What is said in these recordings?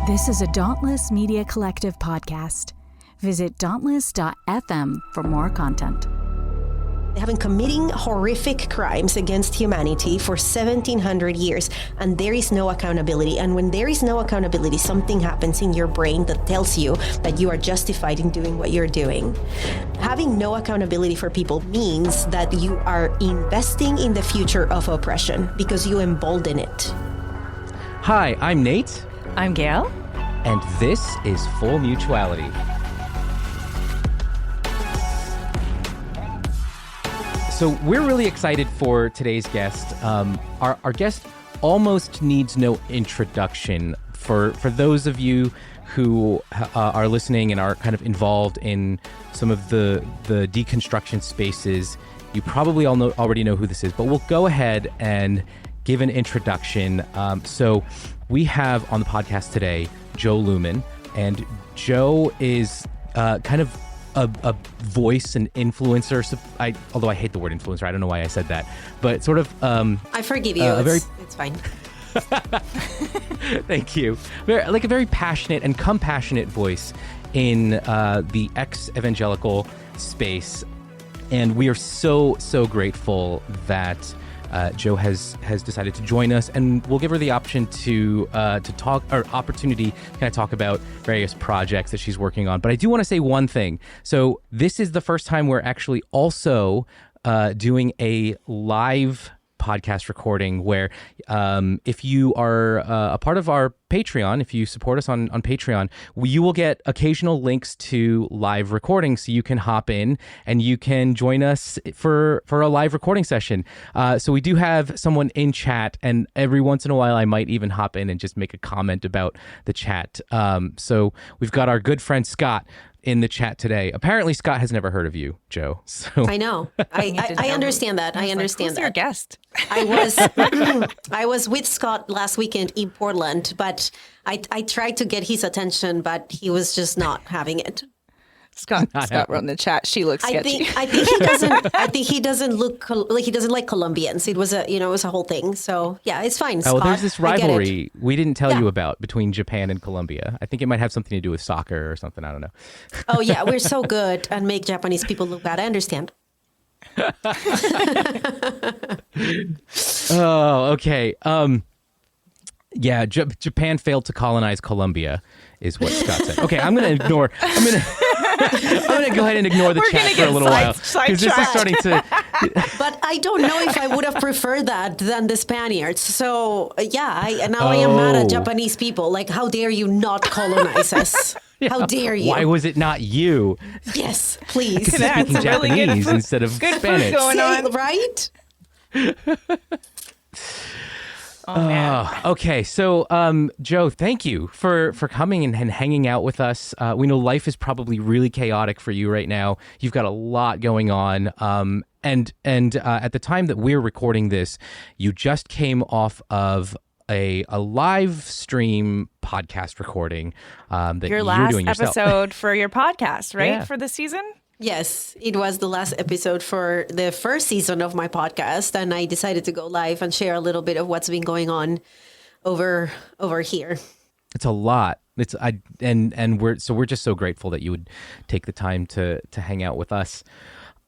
This is a Dauntless Media Collective podcast. Visit dauntless.fm for more content. They have been committing horrific crimes against humanity for 1700 years, and there is no accountability. And when there is no accountability, something happens in your brain that tells you that you are justified in doing what you're doing. Having no accountability for people means that you are investing in the future of oppression because you embolden it. Hi, I'm Nate. I'm Gail. And this is Full Mutuality. So we're really excited for today's guest. Our guest almost needs no introduction. For those of you who are listening and are kind of involved in some of the deconstruction spaces, you probably already know who this is, but we'll go ahead and give an introduction. So we have on the podcast today Jo Luehmann, and Jo is kind of a voice and influencer. Although I hate the word influencer, I don't know why I said that, but sort of. I forgive you. It's fine. Thank you. Like a very passionate and compassionate voice in the ex-evangelical space, and we are so grateful that Jo has decided to join us, and we'll give her the option to talk, or opportunity to kind of talk about various projects that she's working on. But I do want to say one thing. So this is the first time we're actually also doing a live podcast recording where if you are a part of our Patreon, if you support us on Patreon, you will get occasional links to live recordings, so you can hop in and you can join us for a live recording session. So we do have someone in chat, and every once in a while I might even hop in and just make a comment about the chat. So we've got our good friend Scott in the chat today. Apparently Scott has never heard of you, Jo. So I know. I understand that. I understand Who's that. your guest? I was with Scott last weekend in Portland, but I tried to get his attention, but he was just not having it. Scott wrote in the chat. She looks sketchy. I think he doesn't. I think he doesn't look like he doesn't like Colombians. It was a whole thing. So yeah, it's fine. Scott, there's this rivalry we didn't tell you about between Japan and Colombia. I think it might have something to do with soccer or something. I don't know. Oh yeah, we're so good and make Japanese people look bad. I understand. Oh, okay. Yeah, Japan failed to colonize Colombia, is what Scott said. Okay, I'm going to go ahead and ignore the chat for a little while, because this is starting to. But I don't know if I would have preferred that than the Spaniards. So yeah, I am mad at Japanese people. Like, how dare you not colonize us? Yeah. How dare you? Why was it not you? Yes, please. Speaking Japanese instead of Spanish. Going on. Right? Oh, man. Okay, so Jo, thank you for coming and hanging out with us. We know life is probably really chaotic for you right now. You've got a lot going on, and at the time that we're recording this, you just came off of a live stream podcast recording that your you're doing last yourself. episode for your podcast, right? Yeah. For the season? Yes, it was the last episode for the first season of my podcast, and I decided to go live and share a little bit of what's been going on over here. It's a lot. We're just so grateful that you would take the time to hang out with us.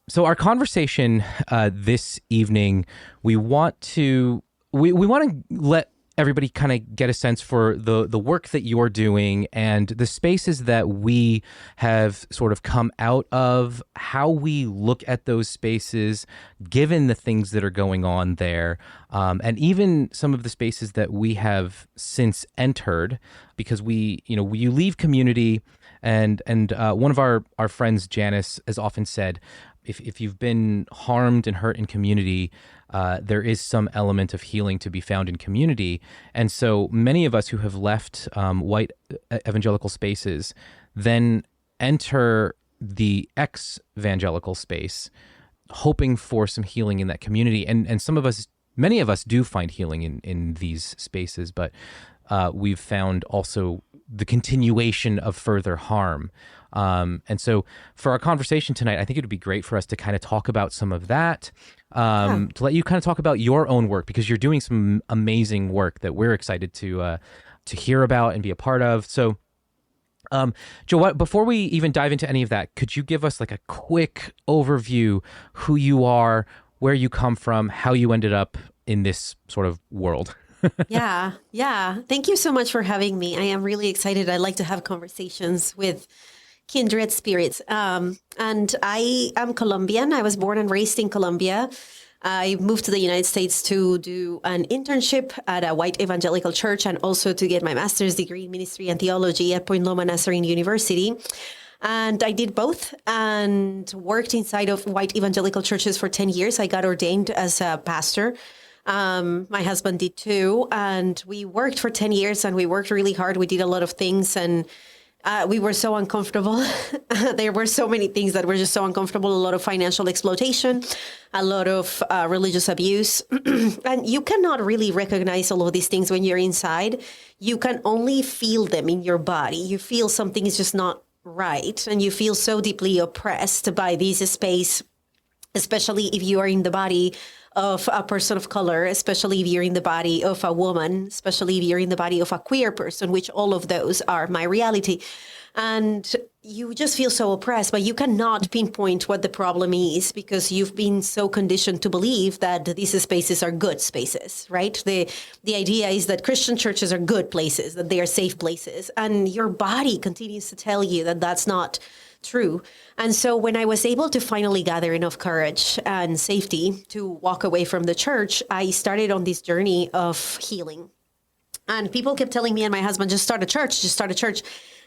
So our conversation this evening, we want to let everybody kind of get a sense for the work that you're doing and the spaces that we have sort of come out of, how we look at those spaces given the things that are going on there, and even some of the spaces that we have since entered, because you leave community, and one of our friends, Janice, has often said, if you've been harmed and hurt in community, there is some element of healing to be found in community. And so many of us who have left white evangelical spaces then enter the ex-evangelical space, hoping for some healing in that community. And many of us do find healing in these spaces, but we've found also the continuation of further harm. And so for our conversation tonight, I think it would be great for us to kind of talk about some of that, to let you kind of talk about your own work, because you're doing some amazing work that we're excited to to hear about and be a part of. So, Jo, before we even dive into any of that, could you give us like a quick overview, who you are, where you come from, how you ended up in this sort of world? Yeah. Thank you so much for having me. I am really excited. I like to have conversations with kindred spirits. And I am Colombian. I was born and raised in Colombia. I moved to the United States to do an internship at a white evangelical church and also to get my master's degree in ministry and theology at Point Loma Nazarene University. And I did both and worked inside of white evangelical churches for 10 years. I got ordained as a pastor. My husband did too. And we worked for 10 years and we worked really hard. We did a lot of things and we were so uncomfortable. There were so many things that were just so uncomfortable. A lot of financial exploitation, a lot of religious abuse. And you cannot really recognize all of these things when you're inside. You can only feel them in your body. You feel something is just not right. And you feel so deeply oppressed by this space, especially if you are in the body of a person of color, especially if you're in the body of a woman, especially if you're in the body of a queer person, which all of those are my reality. And you just feel so oppressed, but you cannot pinpoint what the problem is because you've been so conditioned to believe that these spaces are good spaces, right? The idea is that Christian churches are good places, that they are safe places. And your body continues to tell you that that's not true. And so when I was able to finally gather enough courage and safety to walk away from the church, I started on this journey of healing. And people kept telling me and my husband, just start a church, just start a church.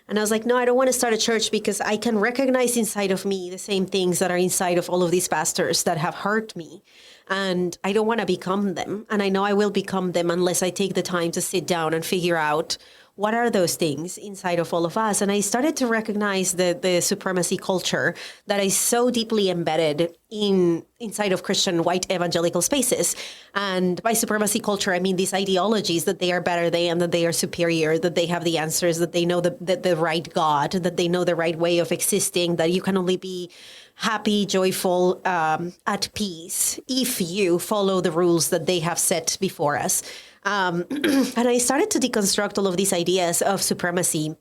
And I was like, no, I don't want to start a church because I can recognize inside of me the same things that are inside of all of these pastors that have hurt me. And I don't want to become them. And I know I will become them unless I take the time to sit down and figure out what are those things inside of all of us? And I started to recognize the supremacy culture that is so deeply embedded inside of Christian white evangelical spaces. And by supremacy culture, I mean these ideologies that they are better than, that they are superior, that they have the answers, that they know the right God, that they know the right way of existing, that you can only be happy, joyful, at peace if you follow the rules that they have set before us. And I started to deconstruct all of these ideas of supremacy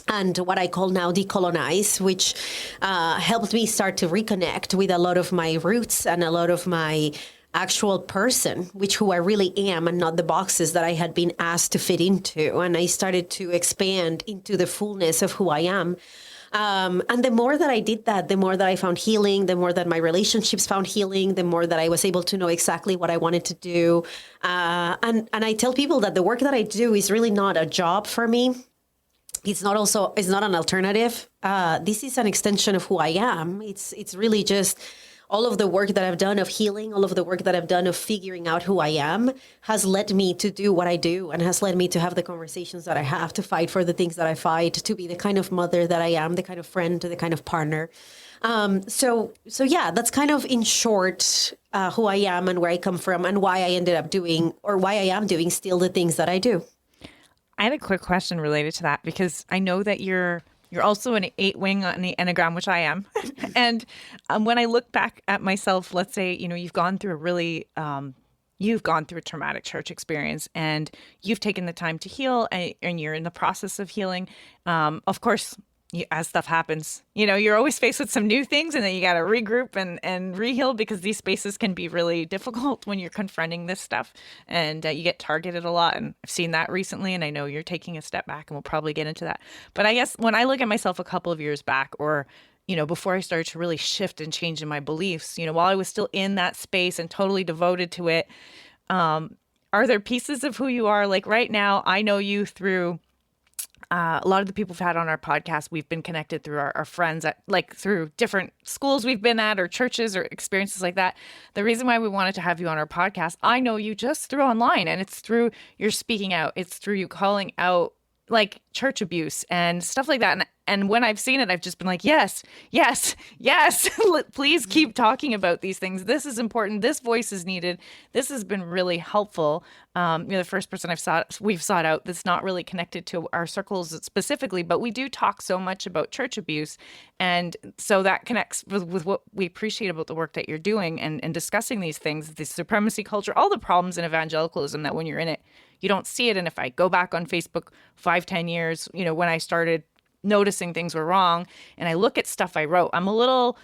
and what I call now decolonize, which helped me start to reconnect with a lot of my roots and a lot of my actual person, who I really am and not the boxes that I had been asked to fit into. And I started to expand into the fullness of who I am. And the more that I did that, the more that I found healing, the more that my relationships found healing, the more that I was able to know exactly what I wanted to do. And I tell people that the work that I do is really not a job for me. It's not an alternative. This is an extension of who I am. It's really just all of the work that I've done of healing, all of the work that I've done of figuring out who I am has led me to do what I do and has led me to have the conversations that I have, to fight for the things that I fight, to be the kind of mother that I am, the kind of friend, the kind of partner. So yeah, that's kind of in short who I am and where I come from and why I ended up doing, or why I am doing still the things that I do. I had a quick question related to that because I know that you're also an 8-wing on the Enneagram, which I am. And when I look back at myself, let's say, you've gone through a traumatic church experience and you've taken the time to heal and you're in the process of healing. Of course, as stuff happens, you're always faced with some new things and then you got to regroup and re-heal because these spaces can be really difficult when you're confronting this stuff and you get targeted a lot. And I've seen that recently and I know you're taking a step back and we'll probably get into that. But I guess when I look at myself a couple of years back or, before I started to really shift and change in my beliefs, while I was still in that space and totally devoted to it, are there pieces of who you are? Like right now, I know you through a lot of the people we've had on our podcast, we've been connected through our friends through different schools we've been at or churches or experiences like that. The reason why we wanted to have you on our podcast, I know you just through online and it's through your speaking out. It's through you calling out like church abuse and stuff like that. And when I've seen it, I've just been like, yes, please keep talking about these things. This is important. This voice is needed. This has been really helpful. You're the first person we've sought out that's not really connected to our circles specifically, but we do talk so much about church abuse. And so that connects with what we appreciate about the work that you're doing and discussing these things, the supremacy culture, all the problems in evangelicalism that when you're in it, you don't see it. And if I go back on Facebook 5-10 years, when I started noticing things were wrong and I look at stuff I wrote, I'm a little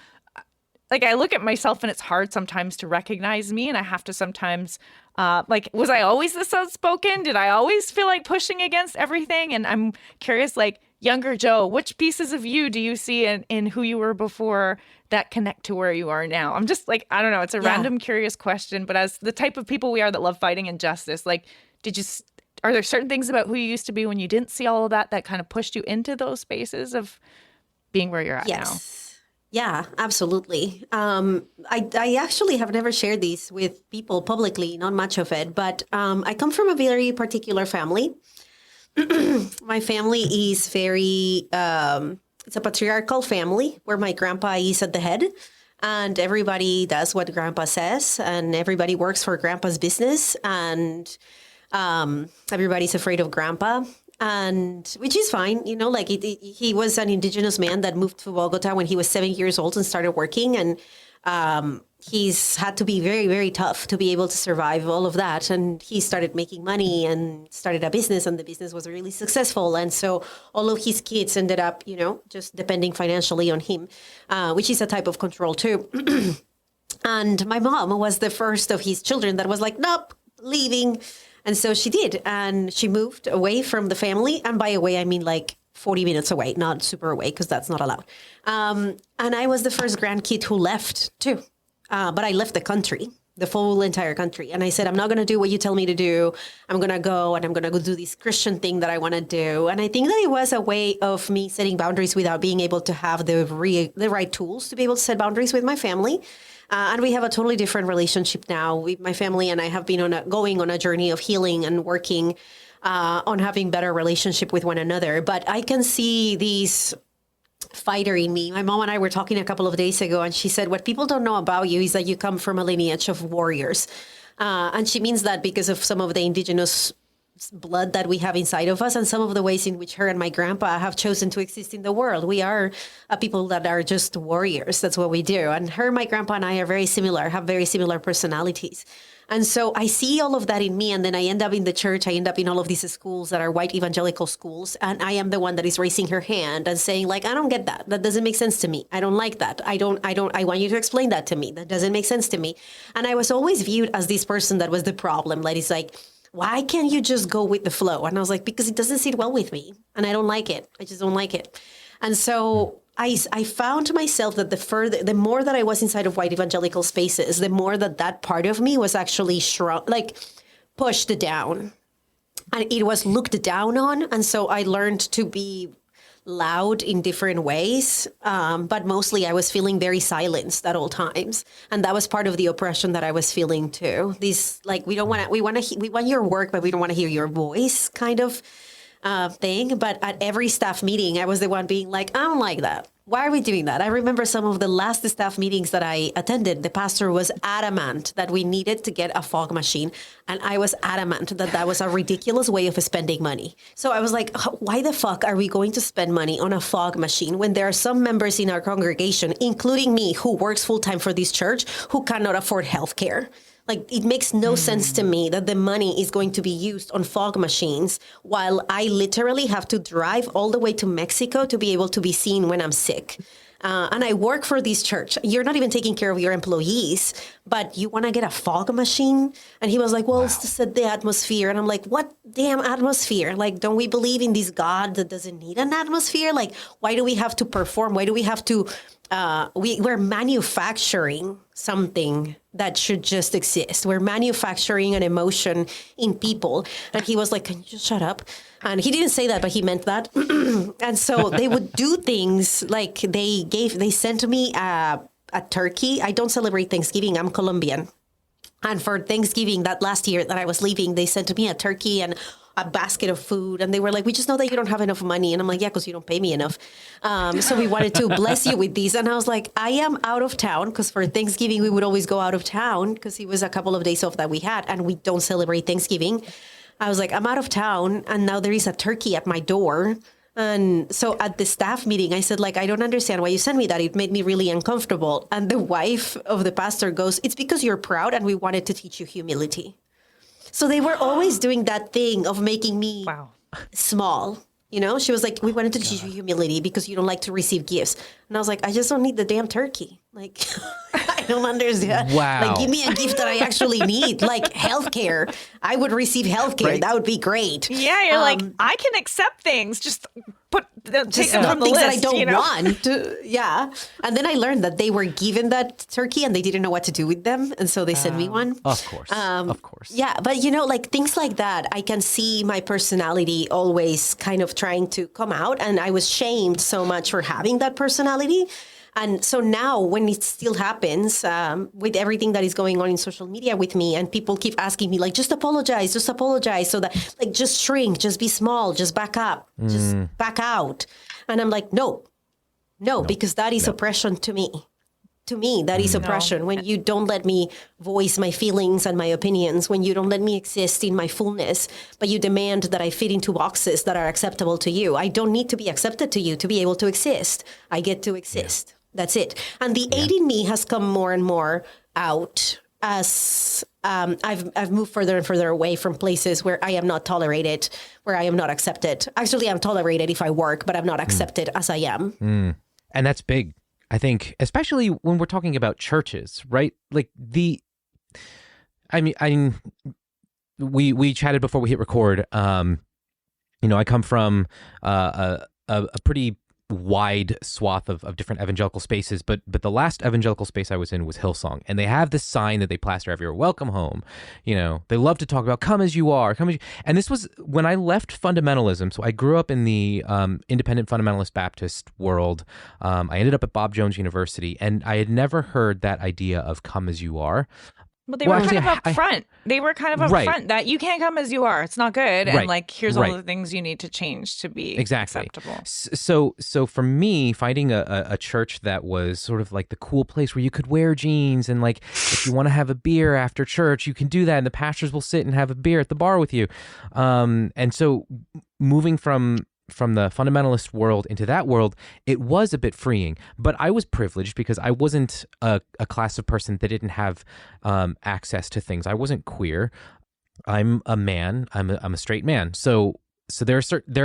like, I look at myself and it's hard sometimes to recognize me. And I have to sometimes was I always this outspoken? Did I always feel like pushing against everything? And I'm curious, like, younger Jo, which pieces of you do you see in who you were before that connect to where you are now? I'm just like, I don't know. It's a random, curious question. But as the type of people we are that love fighting injustice, like, are there certain things about who you used to be when you didn't see all of that kind of pushed you into those spaces of being where you're at now? Yeah, absolutely. I actually have never shared these with people publicly, not much of it, but I come from a very particular family. My family is it's a patriarchal family where my grandpa is at the head and everybody does what grandpa says and everybody works for grandpa's business and everybody's afraid of grandpa. And which is fine, like he was an indigenous man that moved to Bogota when he was 7 years old and started working. And he's had to be very, very tough to be able to survive all of that. And he started making money and started a business and the business was really successful. And so all of his kids ended up, just depending financially on him, which is a type of control too. And my mom was the first of his children that was like, nope, leaving. And so she did. And she moved away from the family. And by away, I mean like 40 minutes away, not super away, because that's not allowed. And I was the first grandkid who left too. But I left the country, the full entire country. And I said, I'm not going to do what you tell me to do. I'm going to go and I'm going to go do this Christian thing that I want to do. And I think that it was a way of me setting boundaries without being able to have the right tools to be able to set boundaries with my family. And we have a totally different relationship now. My family and I have been going on a journey of healing and working on having better relationship with one another. But I can see these fighter in me. My mom and I were talking a couple of days ago, and she said, what people don't know about you is that you come from a lineage of warriors. And she means that because of some of the indigenous blood that we have inside of us and some of the ways in which her and my grandpa have chosen to exist in the world. We are a people that are just warriors. That's what we do. And my grandpa and I are very similar, have very similar personalities. And so I see all of that in me. And then I end up in the church. I end up in all of these schools that are white evangelical schools. And I am the one that is raising her hand and saying, like, I don't get that. That doesn't make sense to me. I don't like that. I want you to explain that to me. That doesn't make sense to me. And I was always viewed as this person that was the problem. Like, it's like, why can't you just go with the flow? And I was like, because it doesn't sit well with me. And I don't like it. I just don't like it. And so I found myself that the more that I was inside of white evangelical spaces, the more that part of me was actually pushed down. And it was looked down on. And so I learned to be loud in different ways. But mostly I was feeling very silenced at all times. And that was part of the oppression that I was feeling too. This, like, we want your work, but we don't want to hear your voice kind of thing. But at every staff meeting, I was the one being like, I don't like that. Why are we doing that? I remember some of the last staff meetings that I attended, the pastor was adamant that we needed to get a fog machine. And I was adamant that that was a ridiculous way of spending money. So I was like, why the fuck are we going to spend money on a fog machine when there are some members in our congregation, including me, who works full time for this church, who cannot afford healthcare? Like, it makes no sense to me that the money is going to be used on fog machines while I literally have to drive all the way to Mexico to be able to be seen when I'm sick. And I work for this church. You're not even taking care of your employees, but you want to get a fog machine? And he was like, well, it's to set the atmosphere. And I'm like, what damn atmosphere? Like, don't we believe in this God that doesn't need an atmosphere? Like, why do we have to perform? Why do we have to... we're manufacturing something that should just exist. We're manufacturing an emotion in people. And he was like, can you just shut up? And he didn't say that, but he meant that. And so they would do things like they sent me a turkey. I don't celebrate Thanksgiving. I'm Colombian. And for Thanksgiving, that last year that I was leaving, they sent me a turkey and a basket of food. And they were like, we just know that you don't have enough money. And I'm like, yeah, because you don't pay me enough. So we wanted to bless you with these. And I was like, I am out of town, because for Thanksgiving, we would always go out of town because it was a couple of days off that we had. And we don't celebrate Thanksgiving. I was like, I'm out of town. And now there is a turkey at my door. And so at the staff meeting, I said, like, I don't understand why you sent me that. It made me really uncomfortable. And the wife of the pastor goes, it's because you're proud and we wanted to teach you humility. So they were always doing that thing of making me Wow. small. You know, she was like, we wanted to teach you humility because you don't like to receive gifts. And I was like, I just don't need the damn turkey. Like, I don't understand. Wow. Like, give me a gift that I actually need, like healthcare. I would receive healthcare. Right. That would be great. Yeah, you're like, I can accept things. Just take them from the things list. that I don't you know? want. Yeah. And then I learned that they were given that turkey and they didn't know what to do with them. And so they sent me one. Of course. Of course. Yeah, but you know, like things like that, I can see my personality always kind of trying to come out. And I was shamed so much for having that personality. And so now when it still happens with everything that is going on in social media with me and people keep asking me like, just apologize. So that like, just shrink, just be small, just back up, just back out. And I'm like, no, because that is oppression to me. To me, that is oppression. When you don't let me voice my feelings and my opinions, when you don't let me exist in my fullness, but you demand that I fit into boxes that are acceptable to you. I don't need to be accepted to you to be able to exist. I get to exist. That's it. And the 8 in me has come more and more out as I've moved further and further away from places where I am not tolerated, where I am not accepted. Actually, I'm tolerated if I work, but I'm not accepted as I am. And that's big. I think, especially when we're talking about churches, right? Like we chatted before we hit record. I come from a pretty wide swath of different evangelical spaces, but the last evangelical space I was in was Hillsong, and they have this sign that they plaster everywhere: "Welcome home." You know, they love to talk about "Come as you are, come as you." And this was when I left fundamentalism. So I grew up in the independent fundamentalist Baptist world. I ended up at Bob Jones University, and I had never heard that idea of "Come as you are." Well, they were kind of upfront. They were kind of upfront that you can't come as you are. It's not good. And like, here's all the things you need to change to be acceptable. So for me, finding a church that was sort of like the cool place where you could wear jeans and like, if you want to have a beer after church, you can do that. And the pastors will sit and have a beer at the bar with you. And so moving from the fundamentalist world into that world, it was a bit freeing, but I was privileged because I wasn't a class of person that didn't have access to things. I wasn't queer. I'm a man. I'm a straight man. So there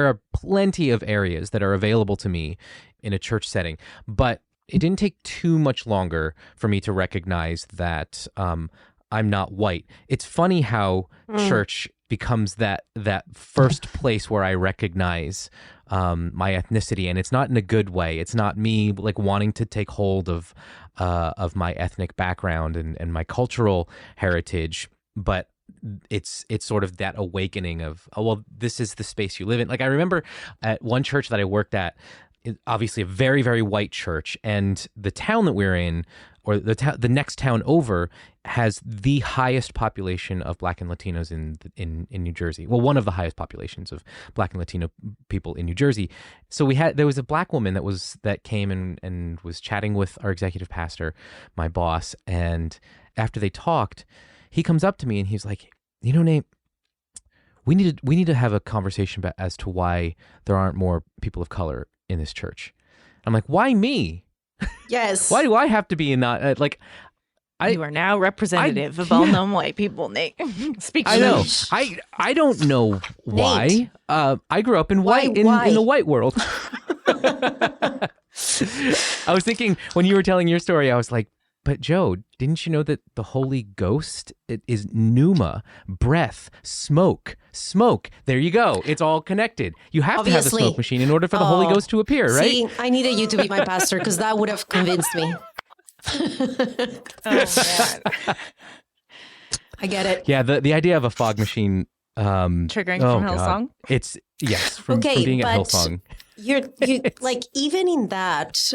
are plenty of areas that are available to me in a church setting, but it didn't take too much longer for me to recognize that I'm not white. It's funny how church becomes that first place where I recognize my ethnicity, and it's not in a good way. It's not me like wanting to take hold of my ethnic background and my cultural heritage, but it's sort of that awakening of, oh, well, this is the space you live in. Like I remember at one church that I worked at, obviously a very, very white church, and the town that we're in, or the next town over, has the highest population of Black and Latinos in New Jersey. Well, one of the highest populations of Black and Latino people in New Jersey. So there was a Black woman that came and was chatting with our executive pastor, my boss, and after they talked, he comes up to me and he's like, "You know, Nate, we need to have a conversation as to why there aren't more people of color in this church." I'm like, "Why me?" Yes. Why do I have to be in that? You are now representative of all non-white people, Nate. Speak I know. English. I don't know why. Nate. I grew up in white in the white world. I was thinking when you were telling your story, I was like, but Jo, didn't you know that the Holy Ghost is pneuma, breath, smoke? There you go. It's all connected. You have to have a smoke machine in order for the Holy Ghost to appear, right? See, I needed you to be my pastor because that would have convinced me. Oh, man. I get it. Yeah, the idea of a fog machine Triggering from Hillsong? It's from being at Hillsong. You like even in that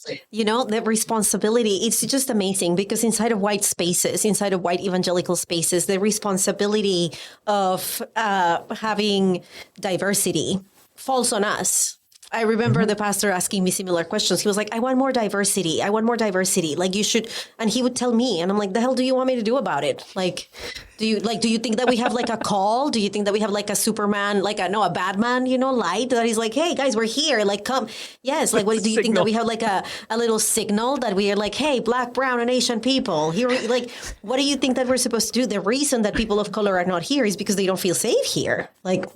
the responsibility, it's just amazing because inside of white spaces, inside of white evangelical spaces, the responsibility of having diversity falls on us. I remember the pastor asking me similar questions. He was like, I want more diversity. I want more diversity. Like you should. And he would tell me, and I'm like, the hell do you want me to do about it? Like, do you think that we have like a call? Do you think that we have like a Superman, like a Batman, light that is like, hey guys, we're here. Like, come. Yes. Like, what do you think that we have like a little signal that we are like, hey, Black, brown, and Asian people here? Like, what do you think that we're supposed to do? The reason that people of color are not here is because they don't feel safe here. Like,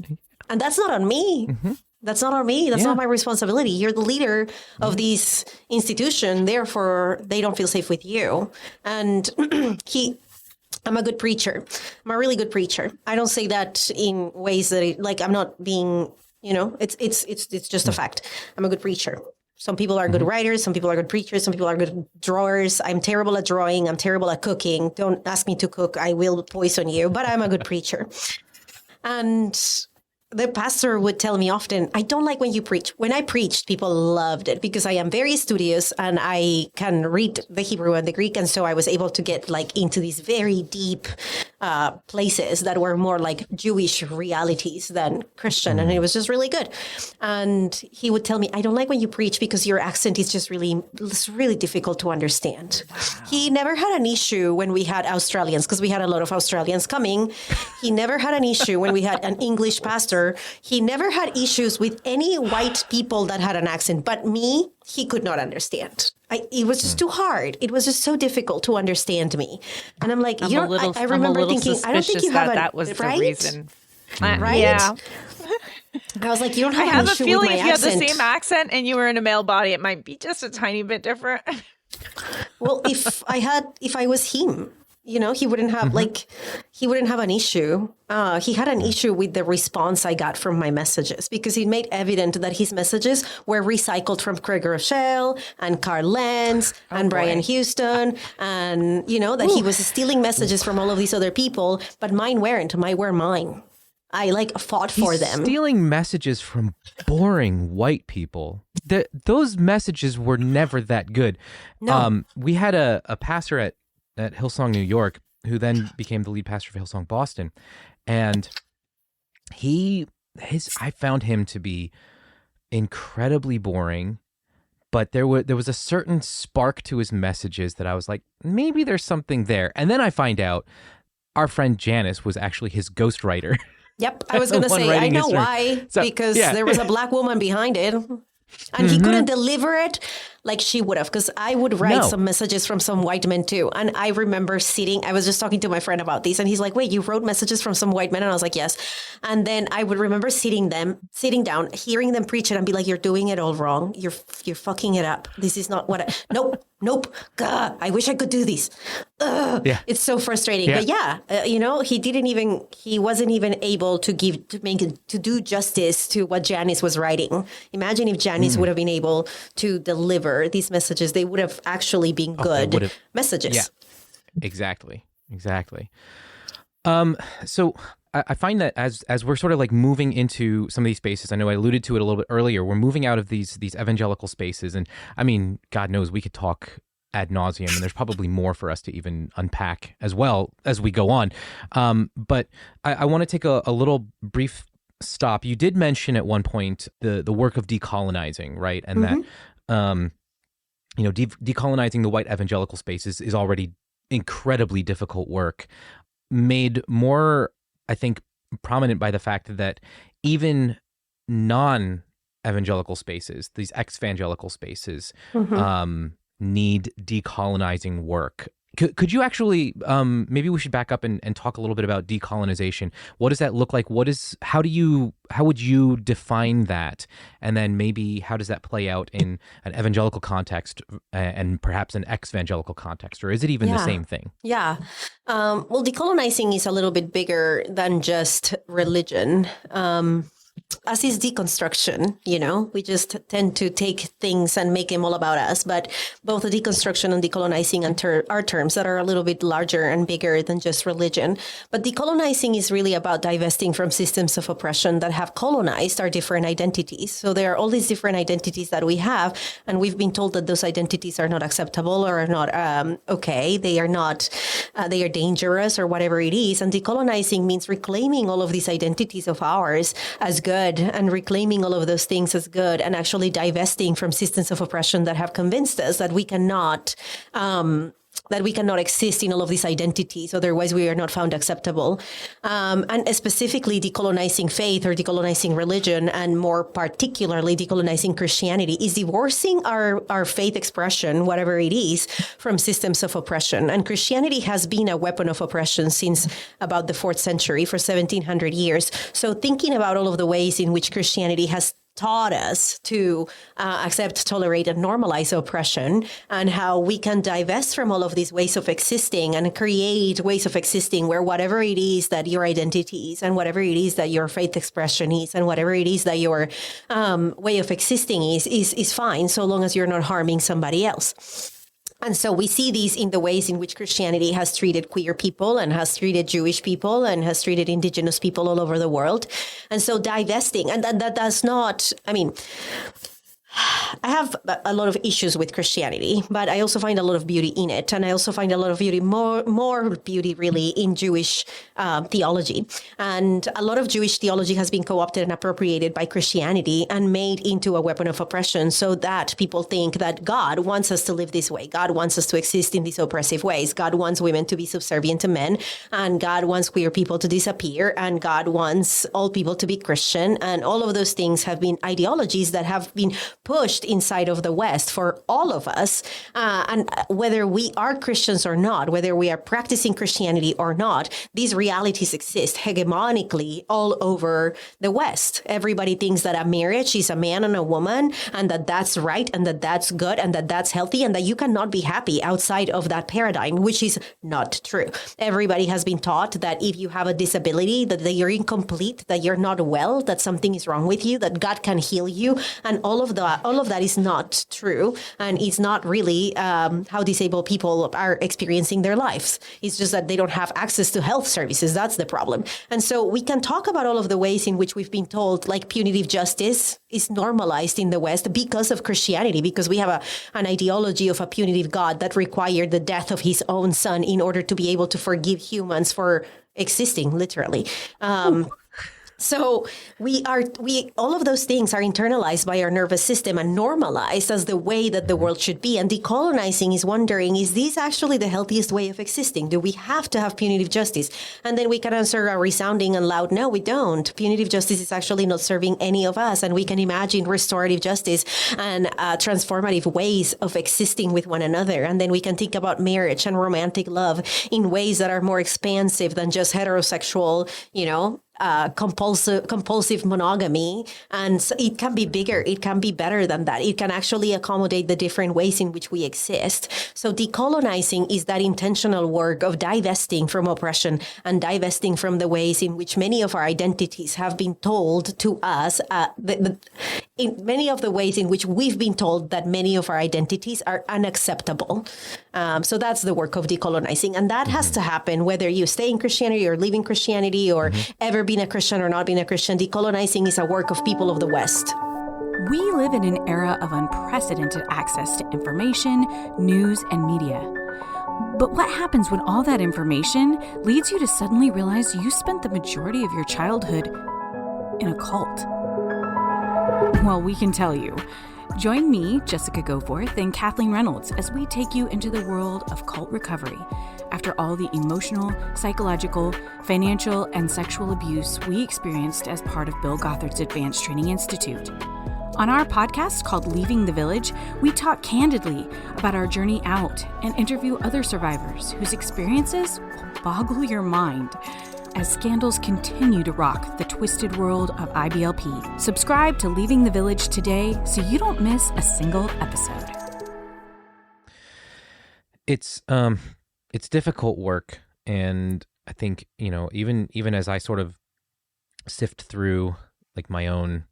and that's not on me. Mm-hmm. That's not on me. That's not my responsibility. You're the leader of this institution. Therefore, they don't feel safe with you. And I'm a good preacher. I'm a really good preacher. I don't say that in ways that I'm not being, it's just a fact. I'm a good preacher. Some people are good writers. Some people are good preachers. Some people are good drawers. I'm terrible at drawing. I'm terrible at cooking. Don't ask me to cook. I will poison you, but I'm a good preacher. And the pastor would tell me often, I don't like when you preach. When I preached, people loved it because I am very studious and I can read the Hebrew and the Greek. And so I was able to get like into these very deep places that were more like Jewish realities than Christian. And it was just really good. And he would tell me, I don't like when you preach because your accent is just it's really difficult to understand. Wow. He never had an issue when we had Australians, because we had a lot of Australians coming. He never had an issue when we had an English pastor. He never had issues with any white people that had an accent, but me, he could not understand. It was just too hard. It was just so difficult to understand me. And I'm like, I remember thinking, I don't think you have that was the reason. Right? Yeah. I was like, you don't have an issue with my accent. I have a feeling if you have the same accent and you were in a male body, it might be just a tiny bit different. Well, if I was him, he wouldn't have he wouldn't have an issue. He had an issue with the response I got from my messages because he made evident that his messages were recycled from Craig Rochelle and Carl Lenz and Brian Houston, and that he was stealing messages from all of these other people, but mine weren't. Mine were mine. I fought for them. Stealing messages from boring white people. Those messages were never that good. No. We had a pastor at Hillsong, New York, who then became the lead pastor of Hillsong Boston. And I found him to be incredibly boring, but there was a certain spark to his messages that I was like, maybe there's something there. And then I find out our friend Janice was actually his ghostwriter. Yep. I was going to say, I know why, because there was a Black woman behind it. And he couldn't deliver it like she would have, because I would write some messages from some white men too. And I remember I was just talking to my friend about this, and he's like, wait, you wrote messages from some white men? And I was like, yes. And then I would remember sitting down, hearing them preach it and be like, you're doing it all wrong. You're fucking it up. This is not what nope. God, I wish I could do this. It's so frustrating. Yeah. But he wasn't even able to do justice to what Janice was writing. Imagine if Janice would have been able to deliver these messages. They would have actually been good messages. Yeah, exactly. So I find that as we're sort of like moving into some of these spaces, I know I alluded to it a little bit earlier, we're moving out of these evangelical spaces. And I mean, God knows we could talk ad nauseum, and there's probably more for us to even unpack as well as we go on. But I want to take a little brief stop. You did mention at one point the work of decolonizing, right? And that decolonizing the white evangelical spaces is already incredibly difficult work, made more, I think, prominent by the fact that even non-evangelical spaces, these ex-evangelical spaces, need decolonizing work. Could you actually, maybe we should back up and talk a little bit about decolonization. What does that look like? How would you define that? And then maybe how does that play out in an evangelical context and perhaps an ex-evangelical context, or is it even the same thing? Yeah. Well, decolonizing is a little bit bigger than just religion. As is deconstruction, we just tend to take things and make them all about us. But both the deconstruction and decolonizing are terms that are a little bit larger and bigger than just religion. But decolonizing is really about divesting from systems of oppression that have colonized our different identities. So there are all these different identities that we have, and we've been told that those identities are not acceptable or are not okay. They are not, they are dangerous or whatever it is. And decolonizing means reclaiming all of these identities of ours as good and reclaiming all of those things as good, and actually divesting from systems of oppression that have convinced us that we cannot exist in all of these identities. Otherwise, we are not found acceptable. And specifically decolonizing faith or decolonizing religion, and more particularly decolonizing Christianity, is divorcing our faith expression, whatever it is, from systems of oppression. And Christianity has been a weapon of oppression since about the 4th century, for 1700 years. So thinking about all of the ways in which Christianity has taught us to accept, tolerate, and normalize oppression, and how we can divest from all of these ways of existing and create ways of existing where whatever it is that your identity is, and whatever it is that your faith expression is, and whatever it is that your way of existing is fine, so long as you're not harming somebody else. And so we see these in the ways in which Christianity has treated queer people, and has treated Jewish people, and has treated indigenous people all over the world. And so divesting, and that does not, I have a lot of issues with Christianity, but I also find a lot of beauty in it. And I also find a lot of beauty, more beauty really, in Jewish theology. And a lot of Jewish theology has been co-opted and appropriated by Christianity and made into a weapon of oppression, so that people think that God wants us to live this way. God wants us to exist in these oppressive ways. God wants women to be subservient to men, and God wants queer people to disappear, and God wants all people to be Christian. And all of those things have been ideologies that have been pushed inside of the West for all of us. And whether we are Christians or not, whether we are practicing Christianity or not, these realities exist hegemonically all over the West. Everybody thinks that a marriage is a man and a woman, and that that's right, and that that's good, and that that's healthy, and that you cannot be happy outside of that paradigm, which is not true. Everybody has been taught that if you have a disability, that you're incomplete, that you're not well, that something is wrong with you, that God can heal you, and all of that is not true, and it's not really how disabled people are experiencing their lives. It's just that they don't have access to health services. That's the problem. And so we can talk about all of the ways in which we've been told, like punitive justice is normalized in the West because of Christianity, because we have an ideology of a punitive God that required the death of his own son in order to be able to forgive humans for existing, literally. So all of those things are internalized by our nervous system and normalized as the way that the world should be. And decolonizing is wondering, is this actually the healthiest way of existing? Do we have to have punitive justice? And then we can answer a resounding and loud, no, we don't. Punitive justice is actually not serving any of us. And we can imagine restorative justice and transformative ways of existing with one another. And then we can think about marriage and romantic love in ways that are more expansive than just heterosexual, compulsive monogamy. And so it can be bigger. It can be better than that. It can actually accommodate the different ways in which we exist. So decolonizing is that intentional work of divesting from oppression and divesting from the ways in which many of our identities have been told to us, in many of the ways in which we've been told that many of our identities are unacceptable. So that's the work of decolonizing. And that has to happen whether you stay in Christianity or leave in Christianity or ever been a Christian or not being a Christian. Decolonizing is a work of people of the West. We live in an era of unprecedented access to information, news, and media. But what happens when all that information leads you to suddenly realize you spent the majority of your childhood in a cult? Well, we can tell you. Join me, Jessica Goforth, and Kathleen Reynolds as we take you into the world of cult recovery after all the emotional, psychological, financial, and sexual abuse we experienced as part of Bill Gothard's Advanced Training Institute. On our podcast called Leaving the Village, we talk candidly about our journey out and interview other survivors whose experiences will boggle your mind as scandals continue to rock the twisted world of IBLP. Subscribe to Leaving the Village today so you don't miss a single episode. It's difficult work, and I think, even as I sort of sift through like my own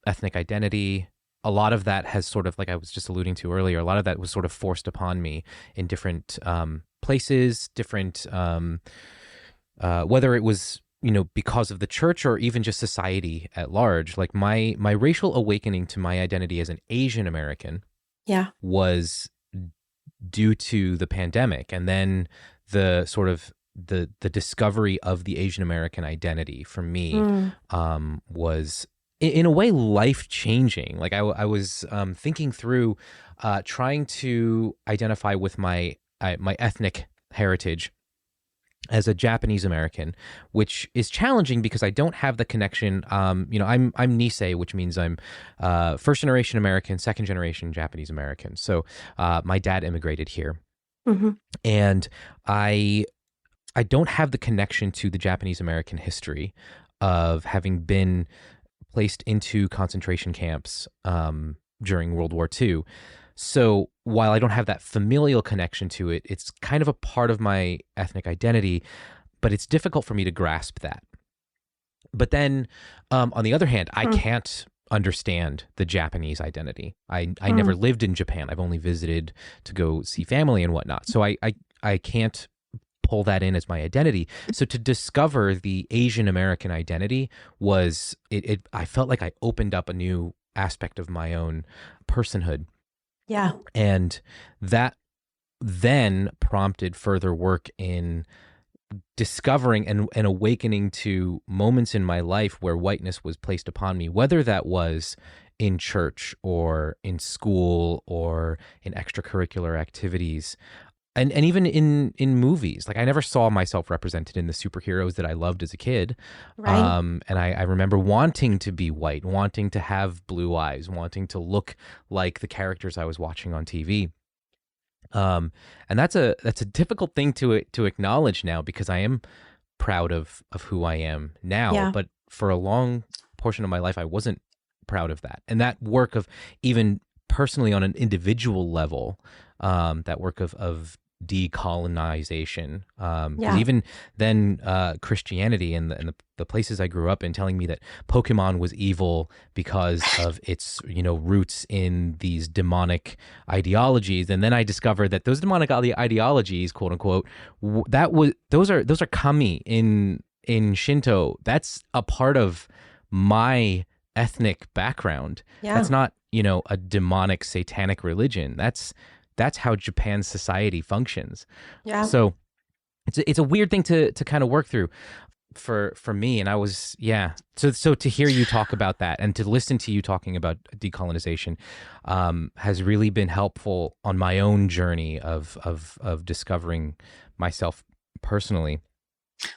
ethnic identity, a lot of that has sort of, like I was just alluding to earlier, a lot of that was sort of forced upon me in different places, different whether it was, because of the church or even just society at large. Like my racial awakening to my identity as an Asian American was due to the pandemic, and then the sort of the discovery of the Asian American identity for me was in a way life changing. Like I was thinking through trying to identify with my ethnic heritage as a Japanese American, which is challenging because I don't have the connection. I'm Nisei, which means I'm first generation American, second generation Japanese American. So my dad immigrated here, and I don't have the connection to the Japanese American history of having been placed into concentration camps during World War II. So while I don't have that familial connection to it, it's kind of a part of my ethnic identity, but it's difficult for me to grasp that. But then, on the other hand, I can't understand the Japanese identity. I never lived in Japan. I've only visited to go see family and whatnot. So I can't pull that in as my identity. So to discover the Asian American identity was, I felt like I opened up a new aspect of my own personhood. Yeah. And that then prompted further work in discovering and awakening to moments in my life where whiteness was placed upon me, whether that was in church or in school or in extracurricular activities. And even in movies. Like I never saw myself represented in the superheroes that I loved as a kid. Right. And I remember wanting to be white, wanting to have blue eyes, wanting to look like the characters I was watching on TV. And that's a difficult thing to acknowledge now, because I am proud of who I am now. Yeah. But for a long portion of my life, I wasn't proud of that. And that work of even personally on an individual level, that work of decolonization, even then Christianity and the places I grew up in telling me that Pokemon was evil because of its roots in these demonic ideologies, and then I discovered that those demonic ideologies, quote unquote, those are kami in Shinto. That's a part of my ethnic background. That's not a demonic satanic religion. That's how Japan's society functions. Yeah. So it's a weird thing to kind of work through for me. And I was, So to hear you talk about that and to listen to you talking about decolonization has really been helpful on my own journey of discovering myself personally.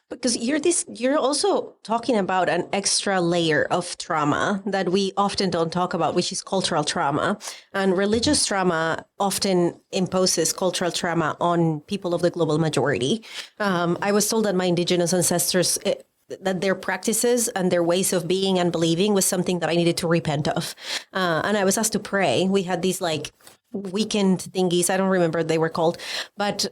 Because you're also talking about an extra layer of trauma that we often don't talk about, which is cultural trauma. And religious trauma often imposes cultural trauma on people of the global majority. I was told that my indigenous ancestors, that their practices and their ways of being and believing was something that I needed to repent of. And I was asked to pray. We had these weekend thingies. I don't remember what they were called, but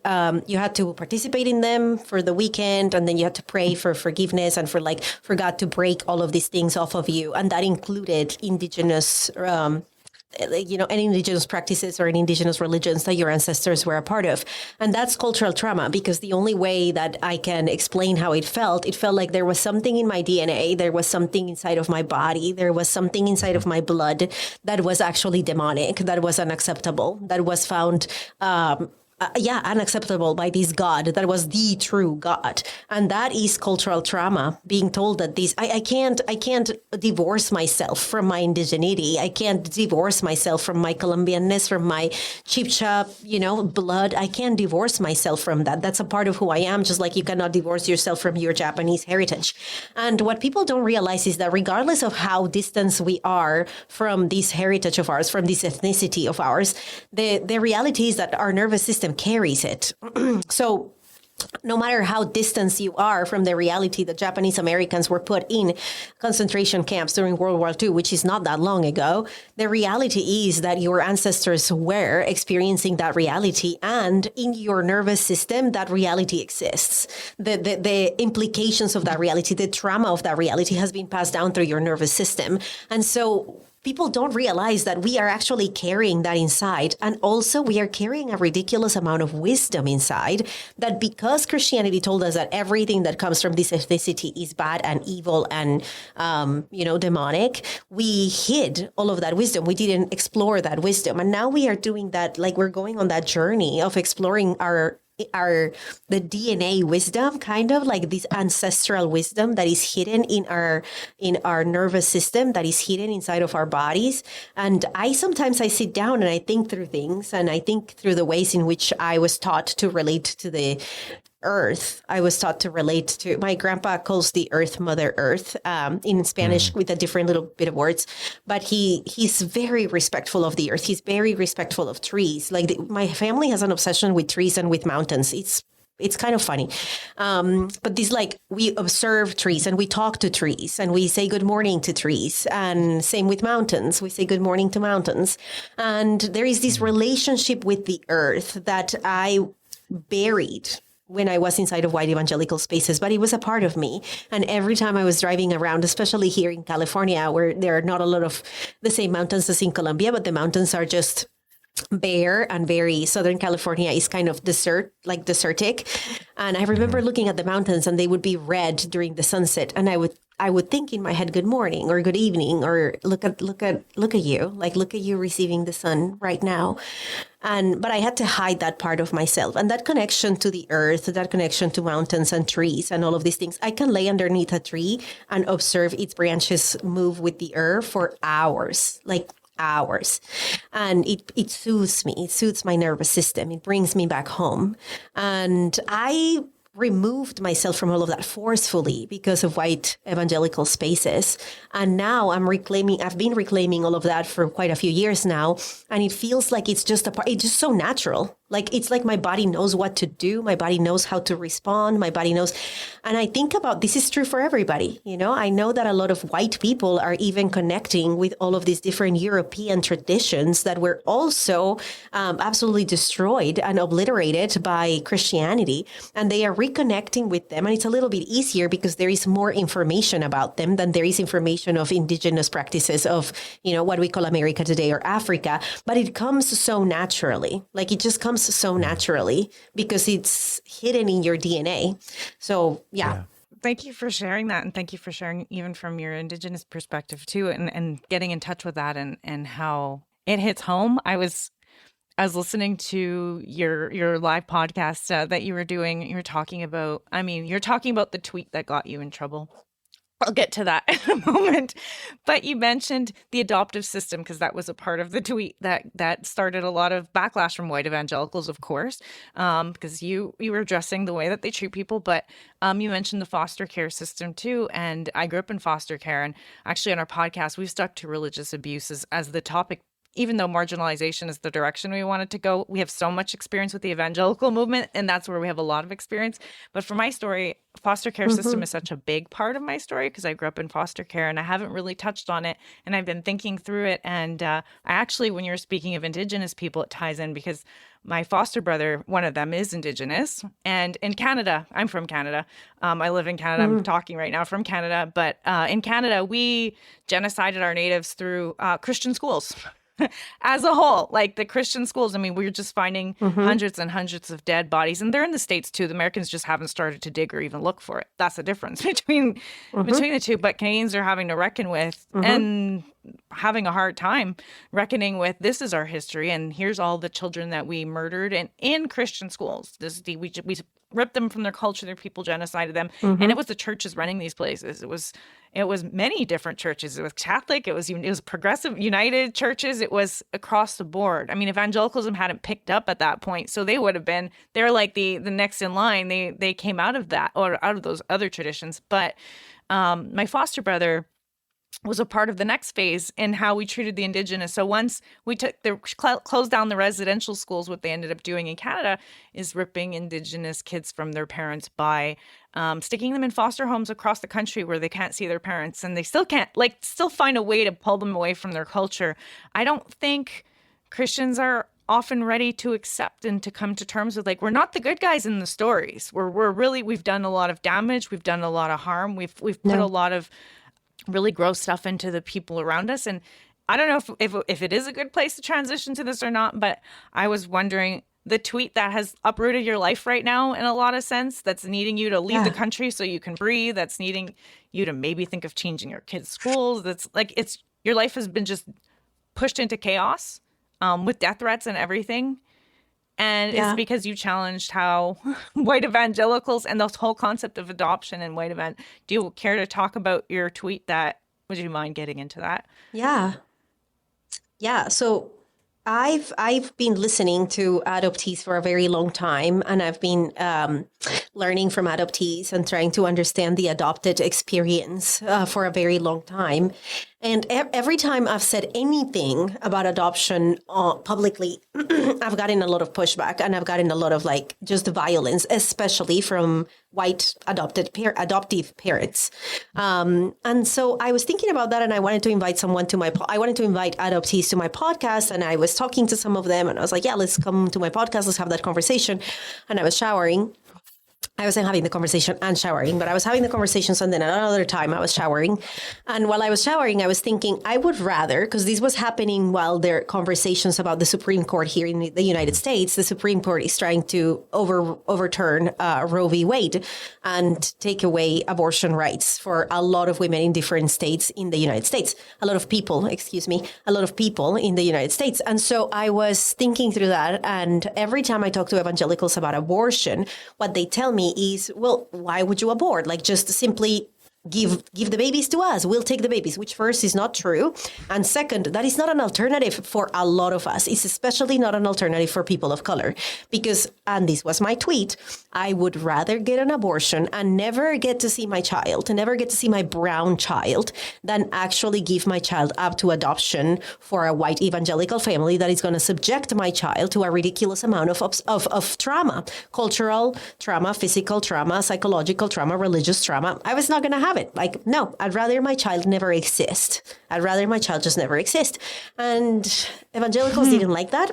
you had to participate in them for the weekend, and then you had to pray for forgiveness and for God to break all of these things off of you. And that included indigenous any indigenous practices or any indigenous religions that your ancestors were a part of. And that's cultural trauma, because the only way that I can explain how it felt like there was something in my DNA, there was something inside of my body, there was something inside of my blood that was actually demonic, that was unacceptable, that was found unacceptable by this God that was the true God. And that is cultural trauma, being told that I can't divorce myself from my indigeneity. I can't divorce myself from my Colombianness, from my Chibcha, blood. I can't divorce myself from that. That's a part of who I am, just like you cannot divorce yourself from your Japanese heritage. And what people don't realize is that regardless of how distant we are from this heritage of ours, from this ethnicity of ours, the reality is that our nervous system carries it. So no matter how distant you are from the reality that Japanese Americans were put in concentration camps during World War II, which is not that long ago, the reality is that your ancestors were experiencing that reality, and in your nervous system, that reality exists. The implications of that reality, the trauma of that reality has been passed down through your nervous system. And so people don't realize that we are actually carrying that inside. And also we are carrying a ridiculous amount of wisdom inside, that because Christianity told us that everything that comes from this ethnicity is bad and evil and, demonic, we hid all of that wisdom. We didn't explore that wisdom. And now we are doing that, we're going on that journey of exploring our the DNA wisdom, kind of like this ancestral wisdom that is hidden in our nervous system, that is hidden inside of our bodies. And I sit down and I think through things, and I think through the ways in which I was taught to relate to the earth. I was taught to relate to, my grandpa calls the earth Mother Earth, in Spanish with a different little bit of words, but he's very respectful of the earth. He's very respectful of trees. Like my family has an obsession with trees and with mountains. It's kind of funny. But this, like, we observe trees and we talk to trees and we say good morning to trees, and same with mountains. We say good morning to mountains. And there is this relationship with the earth that I buried when I was inside of white evangelical spaces, but it was a part of me. And every time I was driving around, especially here in California, where there are not a lot of the same mountains as in Colombia, but the mountains are just bare and very, Southern California is kind of desertic. And I remember looking at the mountains and they would be red during the sunset. And I would think in my head, good morning or good evening, or look at you, like, look at you receiving the sun right now. But I had to hide that part of myself, and that connection to the earth, that connection to mountains and trees and all of these things. I can lay underneath a tree and observe its branches move with the earth for hours, like hours. And it soothes me. It soothes my nervous system. It brings me back home. And I removed myself from all of that forcefully because of white evangelical spaces. And now I've been reclaiming all of that for quite a few years now. And it feels like it's just it's just so natural. Like, it's like my body knows what to do. My body knows how to respond. My body knows. And I think about, this is true for everybody. You know, I know that a lot of white people are even connecting with all of these different European traditions that were also absolutely destroyed and obliterated by Christianity. And they are reconnecting with them. And it's a little bit easier because there is more information about them than there is information of indigenous practices of, you know, what we call America today or Africa. But it comes so naturally. Like, it just comes so naturally because it's hidden in your DNA. So, yeah. Thank you for sharing that. And thank you for sharing even from your Indigenous perspective too, and getting in touch with that and how it hits home. I was listening to your live podcast that you were doing. You're talking about the tweet that got you in trouble. I'll get to that in a moment. But you mentioned the adoptive system, because that was a part of the tweet that started a lot of backlash from white evangelicals, of course, because you were addressing the way that they treat people. But you mentioned the foster care system too. And I grew up in foster care. And actually on our podcast, we've stuck to religious abuse as the topic. Even though marginalization is the direction we wanted to go, we have so much experience with the evangelical movement, and that's where we have a lot of experience. But for my story, foster care system is such a big part of my story because I grew up in foster care and I haven't really touched on it, and I've been thinking through it. And I actually, when you're speaking of Indigenous people, it ties in because my foster brother, one of them, is Indigenous. And in Canada, I'm from Canada. I live in Canada. I'm talking right now from Canada. But in Canada, we genocided our natives through Christian schools. As a whole, like the Christian schools, I mean, we're just finding hundreds and hundreds of dead bodies, and they're in the States too. The Americans just haven't started to dig or even look for it. That's the difference between the two. But Canadians are having to reckon with and having a hard time reckoning with, this is our history, and here's all the children that we murdered and in Christian schools. We ripped them from their culture. Their people genocided them, and it was the churches running these places. It was many different churches. It was Catholic. It was progressive, United churches. It was across the board. I mean, evangelicalism hadn't picked up at that point, so they're like the next in line. They came out of that or out of those other traditions. But my foster brother was a part of the next phase in how we treated the Indigenous. So once we closed down the residential schools, what they ended up doing in Canada is ripping Indigenous kids from their parents by sticking them in foster homes across the country where they can't see their parents, and they still can't, still find a way to pull them away from their culture. I don't think Christians are often ready to accept and to come to terms with, we're not the good guys in the stories. We've done a lot of damage. We've done a lot of harm. We've put a lot of really gross stuff into the people around us. And I don't know if it is a good place to transition to this or not, but I was wondering, the tweet that has uprooted your life right now in a lot of sense, that's needing you to leave the country so you can breathe, that's needing you to maybe think of changing your kids' schools, that's your life has been just pushed into chaos with death threats and everything. And it's because you challenged how white evangelicals and the whole concept of adoption and white event. Do you care to talk about your tweet that, would you mind getting into that? Yeah. So I've been listening to adoptees for a very long time, and I've been learning from adoptees and trying to understand the adopted experience for a very long time. And every time I've said anything about adoption publicly, I've gotten a lot of pushback, and I've gotten a lot of just violence, especially from white adoptive parents. And so I was thinking about that, and I wanted to invite I wanted to invite adoptees to my podcast, and I was talking to some of them, and I was like, yeah, let's come to my podcast. Let's have that conversation. And I was showering. I wasn't having the conversation and showering, but I was having the conversations, and then another time I was showering. And while I was showering, I was thinking I would rather, because this was happening while there are conversations about the Supreme Court here in the United States. The Supreme Court is trying to overturn Roe v. Wade and take away abortion rights for a lot of women in different states in the United States. A lot of people in the United States. And so I was thinking through that. And every time I talk to evangelicals about abortion, what they tell me is, well, why would you abort? Just simply give the babies to us. We'll take the babies, which first is not true. And second, that is not an alternative for a lot of us. It's especially not an alternative for people of color. Because, and this was my tweet, I would rather get an abortion and never get to see my child, never get to see my brown child, than actually give my child up to adoption for a white evangelical family that is going to subject my child to a ridiculous amount of trauma, cultural trauma, physical trauma, psychological trauma, religious trauma. I was not going to have it. No, I'd rather my child never exist. I'd rather my child just never exist. And evangelicals didn't like that.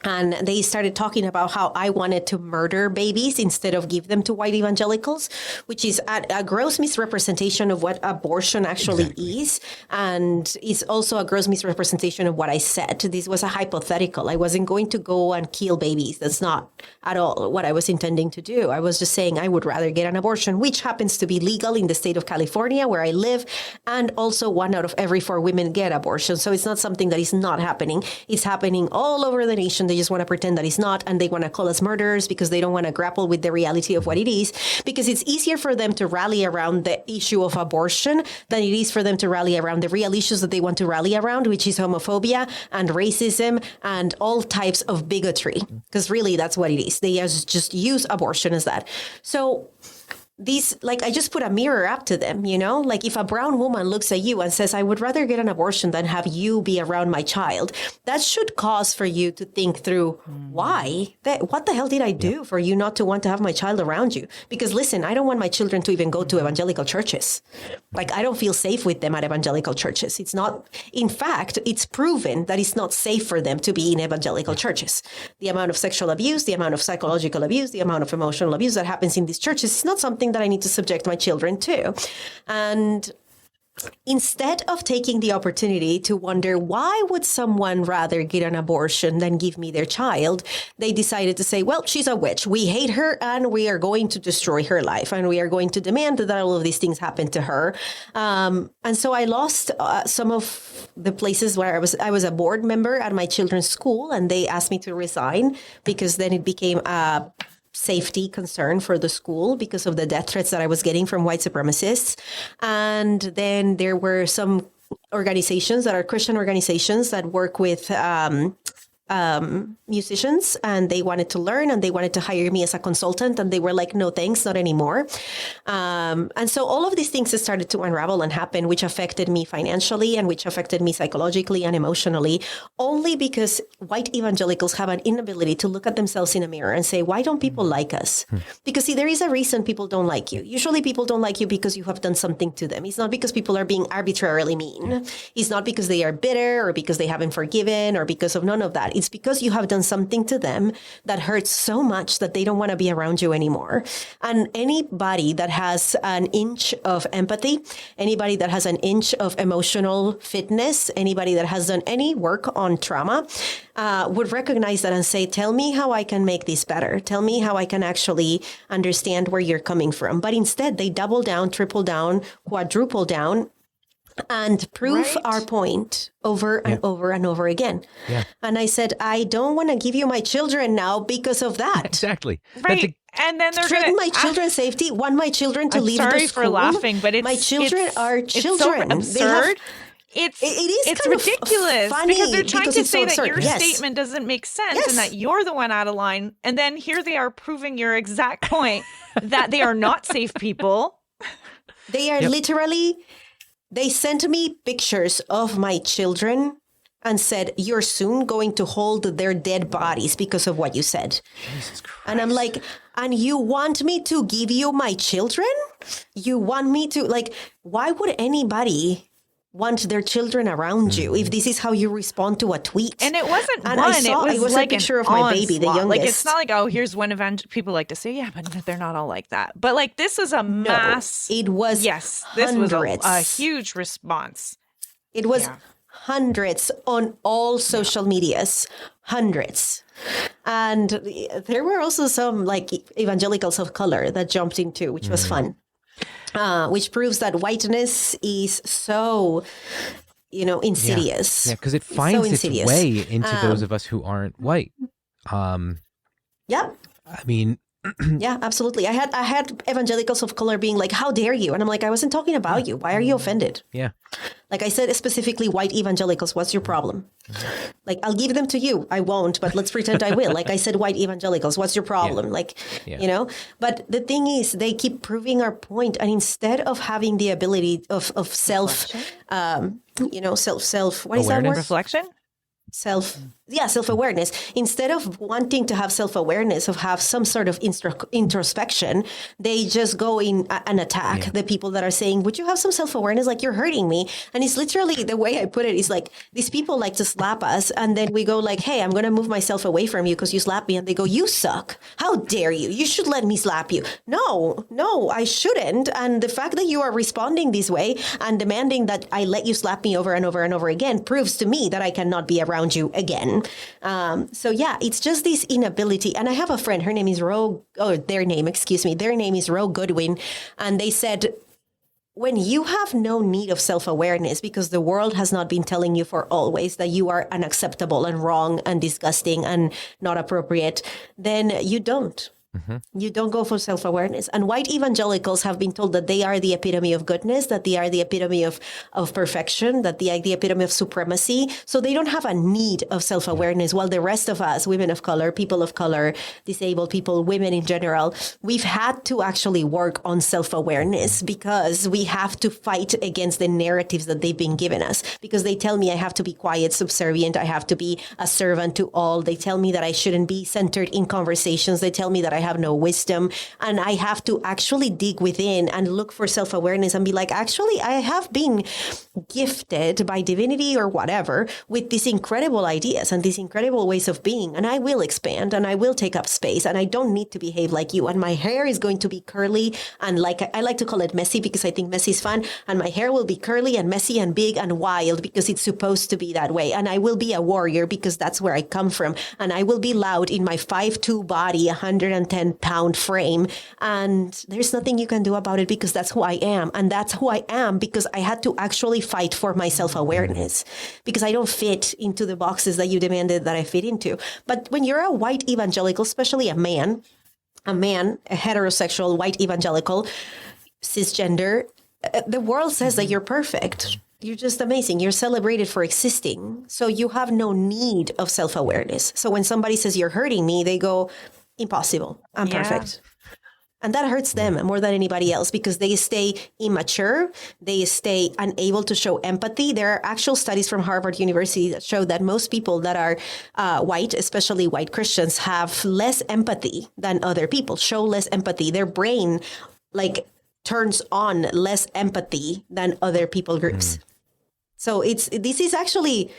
And they started talking about how I wanted to murder babies instead of give them to white evangelicals, which is a gross misrepresentation of what abortion actually is. And it's also a gross misrepresentation of what I said. This was a hypothetical. I wasn't going to go and kill babies. That's not at all what I was intending to do. I was just saying I would rather get an abortion, which happens to be legal in the state of California where I live. And also 1 out of every 4 women get abortion. So it's not something that is not happening. It's happening all over the nation. They just want to pretend that it's not, and they want to call us murderers because they don't want to grapple with the reality of what it is, because it's easier for them to rally around the issue of abortion than it is for them to rally around the real issues that they want to rally around, which is homophobia and racism and all types of bigotry, because really that's what it is. They just use abortion as that. So these, I just put a mirror up to them, if a brown woman looks at you and says, I would rather get an abortion than have you be around my child, that should cause for you to think through why, what the hell did I do for you not to want to have my child around you? Because listen, I don't want my children to even go to evangelical churches. I don't feel safe with them at evangelical churches. It's not, in fact, it's proven that it's not safe for them to be in evangelical churches. The amount of sexual abuse, the amount of psychological abuse, the amount of emotional abuse that happens in these churches is not something that I need to subject my children to. And instead of taking the opportunity to wonder why would someone rather get an abortion than give me their child, they decided to say, well, she's a witch. We hate her and we are going to destroy her life and we are going to demand that all of these things happen to her. And so I lost some of the places where I was a board member at my children's school, and they asked me to resign because then it became a safety concern for the school because of the death threats that I was getting from white supremacists. And then there were some organizations that are Christian organizations that work with musicians, and they wanted to learn and they wanted to hire me as a consultant, and they were like, no thanks, not anymore. And so all of these things started to unravel and happen, which affected me financially and which affected me psychologically and emotionally, only because white evangelicals have an inability to look at themselves in a mirror and say, why don't people like us? Because see, there is a reason people don't like you. Usually people don't like you because you have done something to them. It's not because people are being arbitrarily mean. It's not because they are bitter or because they haven't forgiven or because of none of that. It's because you have done something to them that hurts so much that they don't want to be around you anymore. And anybody that has an inch of empathy, anybody that has an inch of emotional fitness, anybody that has done any work on trauma would recognize that and say, tell me how I can make this better. Tell me how I can actually understand where you're coming from. But instead, they double down, triple down, quadruple down and prove Right. our point over and over and over again. Yeah. And I said, I don't want to give you my children now because of that. Exactly. Right. And then they're Threaten going my children's safety, want my children to I'm leave sorry the school. for laughing, but my children are children. It's so They have- absurd. It's is kind of ridiculous funny because they're trying because to it's so say that absurd. your Yes. statement doesn't make sense Yes. and that you're the one out of line. And then here they are proving your exact point that they are not safe people. They are literally, they sent me pictures of my children and said, you're soon going to hold their dead bodies because of what you said. Jesus Christ. And I'm like, and you want me to give you my children? You want me to, like, why would anybody want their children around you if this is how you respond to a tweet? And it wasn't And one. I saw, it was a like picture an of my baby, the onslaught. youngest. Like, it's not like, oh, here's one event. People like to say, yeah, but they're not all like that. But like, this was a mass. It was Yes, this was hundreds. a huge response. It was Yeah. hundreds on all social medias, hundreds. And there were also some like evangelicals of color that jumped into, which was fun, which proves that whiteness is so, insidious. Yeah, because it It's so finds its insidious. way into those of us who aren't white. Yeah. I mean, Yeah, absolutely. I had evangelicals of color being like, how dare you? And I'm like, I wasn't talking about you. Why are you offended? yeah. Like I said, specifically white evangelicals, what's your problem? Like, I'll give them to you. I won't, but let's pretend I will. Like I said, white evangelicals, what's your problem? But the thing is, they keep proving our point. And instead of having the ability of self, what is that word? Reflection? Self-awareness. Instead of wanting to have self-awareness, of have some sort of introspection, they just go in and attack the people that are saying, would you have some self-awareness? Like, you're hurting me. And it's literally, the way I put it is like, these people like to slap us. And then we go like, hey, I'm going to move myself away from you because you slapped me. And they go, you suck. How dare you? You should let me slap you. No, I shouldn't. And the fact that you are responding this way and demanding that I let you slap me over and over and over again proves to me that I cannot be around you again. It's just this inability. And I have a friend, their name is Ro Goodwin. And they said, when you have no need of self-awareness because the world has not been telling you for always that you are unacceptable and wrong and disgusting and not appropriate, then you don't. You don't go for self-awareness. And white evangelicals have been told that they are the epitome of goodness, that they are the epitome of perfection, that they are the epitome of supremacy. So they don't have a need of self-awareness, while the rest of us, women of color, people of color, disabled people, women in general, we've had to actually work on self-awareness because we have to fight against the narratives that they've been given us. Because they tell me I have to be quiet, subservient, I have to be a servant to all. They tell me that I shouldn't be centered in conversations. They tell me that I have no wisdom, and I have to actually dig within and look for self-awareness and be like, actually, I have been gifted by divinity or whatever with these incredible ideas and these incredible ways of being, and I will expand and I will take up space, and I don't need to behave like you, and my hair is going to be curly and like I like to call it messy because I think messy is fun, and my hair will be curly and messy and big and wild because it's supposed to be that way, and I will be a warrior because that's where I come from, and I will be loud in my 5'2" body, 110-pound frame, and there's nothing you can do about it because that's who I am. And that's who I am because I had to actually fight for my self-awareness because I don't fit into the boxes that you demanded that I fit into. But when you're a white evangelical, especially a man, a heterosexual, white evangelical, cisgender, the world says that you're perfect. You're just amazing. You're celebrated for existing. So you have no need of self-awareness. So when somebody says you're hurting me, they go, impossible. I'm perfect. And that hurts them more than anybody else because they stay immature. They stay unable to show empathy. There are actual studies from Harvard University that show that most people that are white, especially white Christians, have less empathy than other people, show less empathy. Their brain turns on less empathy than other people groups. So this is actually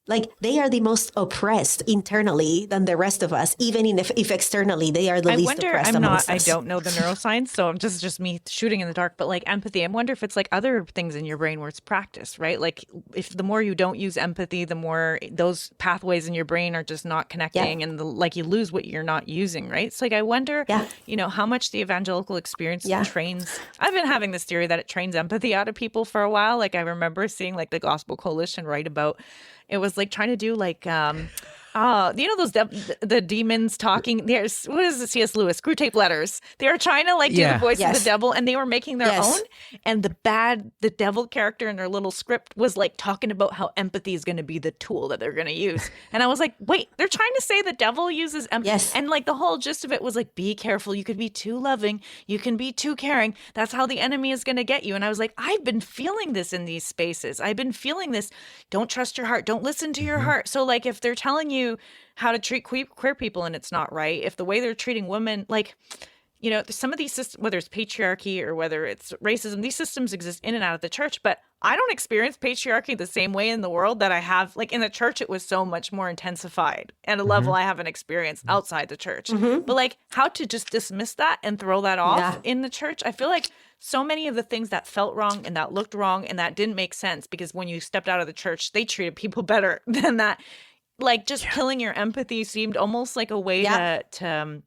Like, they are the most oppressed internally than the rest of us, even if externally they are the I least wonder, oppressed amongst us. I don't know the neuroscience, so I'm just me shooting in the dark, but like empathy, I wonder if it's like other things in your brain where it's practiced, right? Like if the more you don't use empathy, the more those pathways in your brain are just not connecting and like you lose what you're not using, right? It's like, I wonder, how much the evangelical experience trains. I've been having this theory that it trains empathy out of people for a while. Like I remember seeing like the Gospel Coalition write about, it was like trying to do like, those the demons talking. There's, what is the C.S. Lewis? Screw tape letters. They were trying to like do the voice of the devil, and they were making their own. And the devil character in their little script was like talking about how empathy is going to be the tool that they're going to use. And I was like, wait, they're trying to say the devil uses empathy. Yes. And like the whole gist of it was like, be careful. You could be too loving. You can be too caring. That's how the enemy is going to get you. And I was like, I've been feeling this in these spaces. I've been feeling this. Don't trust your heart. Don't listen to your heart. So like if they're telling you how to treat queer people and it's not right, if the way they're treating women, like, some of these systems, whether it's patriarchy or whether it's racism, these systems exist in and out of the church, but I don't experience patriarchy the same way in the world that I have. Like in the church, it was so much more intensified at a level I haven't experienced outside the church. But like how to just dismiss that and throw that off in the church, I feel like so many of the things that felt wrong and that looked wrong and that didn't make sense because when you stepped out of the church, they treated people better than that. Like just killing your empathy seemed almost like a way to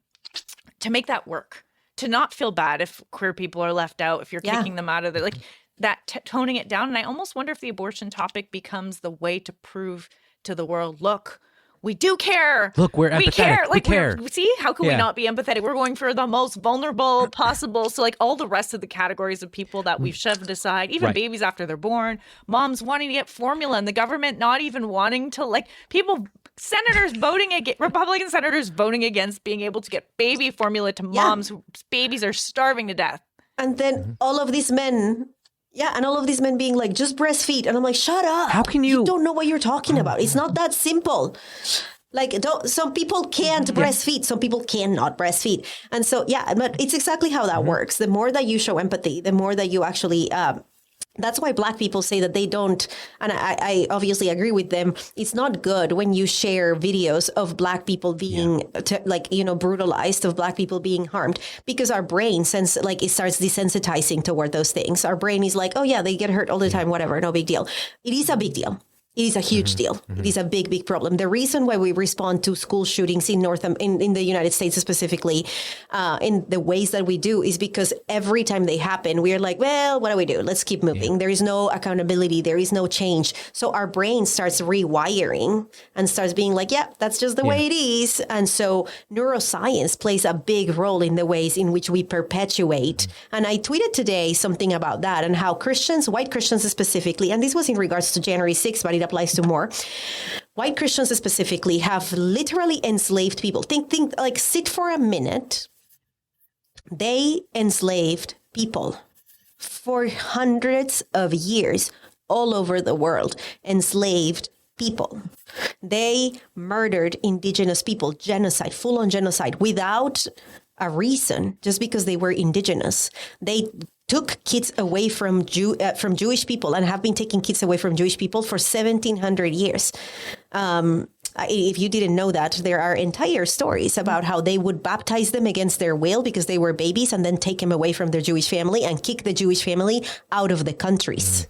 make that work, to not feel bad if queer people are left out, if you're kicking them out of the, like that toning it down. And I almost wonder if the abortion topic becomes the way to prove to the world, look, we do care. Look, we're empathetic. We care. Like, we care. See, how can we not be empathetic? We're going for the most vulnerable possible. So like all the rest of the categories of people that we've shoved aside, even babies after they're born, moms wanting to get formula and the government not even wanting to, like people, senators voting against, Republican senators voting against being able to get baby formula to moms whose babies are starving to death. And then all of these men... and all of these men being like, just breastfeed. And I'm like, shut up. How can you? You don't know what you're talking about. It's not that simple. Like, some people can't breastfeed. Some people cannot breastfeed. And so, but it's exactly how that works. The more that you show empathy, the more that you actually... that's why Black people say that they don't, and I obviously agree with them. It's not good when you share videos of Black people being brutalized, of Black people being harmed, because our brain it starts desensitizing toward those things. Our brain is like, oh yeah, they get hurt all the time, whatever, no big deal. It is a big deal. It is a huge deal. It is a big, big problem. The reason why we respond to school shootings in the United States specifically, in the ways that we do, is because every time they happen, we are like, well, what do we do? Let's keep moving. Yeah. There is no accountability. There is no change. So our brain starts rewiring and starts being like, that's just the way it is. And so neuroscience plays a big role in the ways in which we perpetuate. And I tweeted today something about that and how Christians, white Christians specifically, and this was in regards to January 6th, but it applies to more. White Christians specifically have literally enslaved people. Think, like, sit for a minute. They enslaved people for hundreds of years all over the world. Enslaved people. They murdered indigenous people, genocide, full-on genocide, without a reason, just because they were indigenous. They took kids away from Jewish people and have been taking kids away from Jewish people for 1,700 years. If you didn't know that, there are entire stories about how they would baptize them against their will because they were babies and then take them away from their Jewish family and kick the Jewish family out of the countries.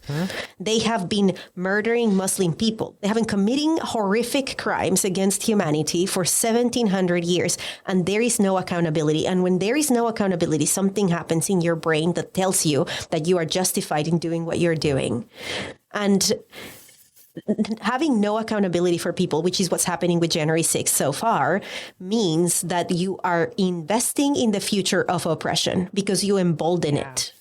They have been murdering Muslim people. They have been committing horrific crimes against humanity for 1,700 years, and there is no accountability. And when there is no accountability, something happens in your brain that tells you that you are justified in doing what you're doing. And having no accountability for people, which is what's happening with January 6th so far, means that you are investing in the future of oppression because you embolden it.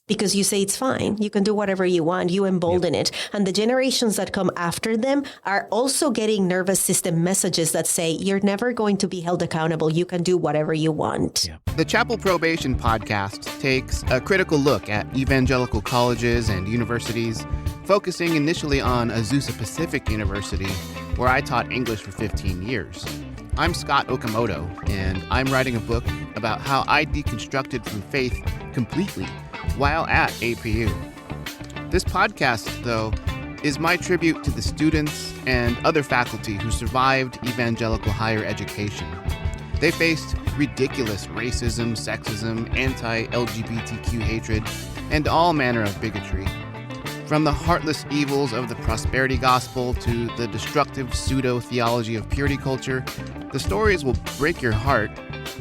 Because you say it's fine. You can do whatever you want. You embolden it. And the generations that come after them are also getting nervous system messages that say, you're never going to be held accountable. You can do whatever you want. The Chapel Probation podcast takes a critical look at evangelical colleges and universities, focusing initially on Azusa Pacific University, where I taught English for 15 years. I'm Scott Okamoto, and I'm writing a book about how I deconstructed from faith completely while at APU. This podcast, though, is my tribute to the students and other faculty who survived evangelical higher education. They faced ridiculous racism, sexism, anti-LGBTQ hatred, and all manner of bigotry. From the heartless evils of the prosperity gospel to the destructive pseudo-theology of purity culture, the stories will break your heart,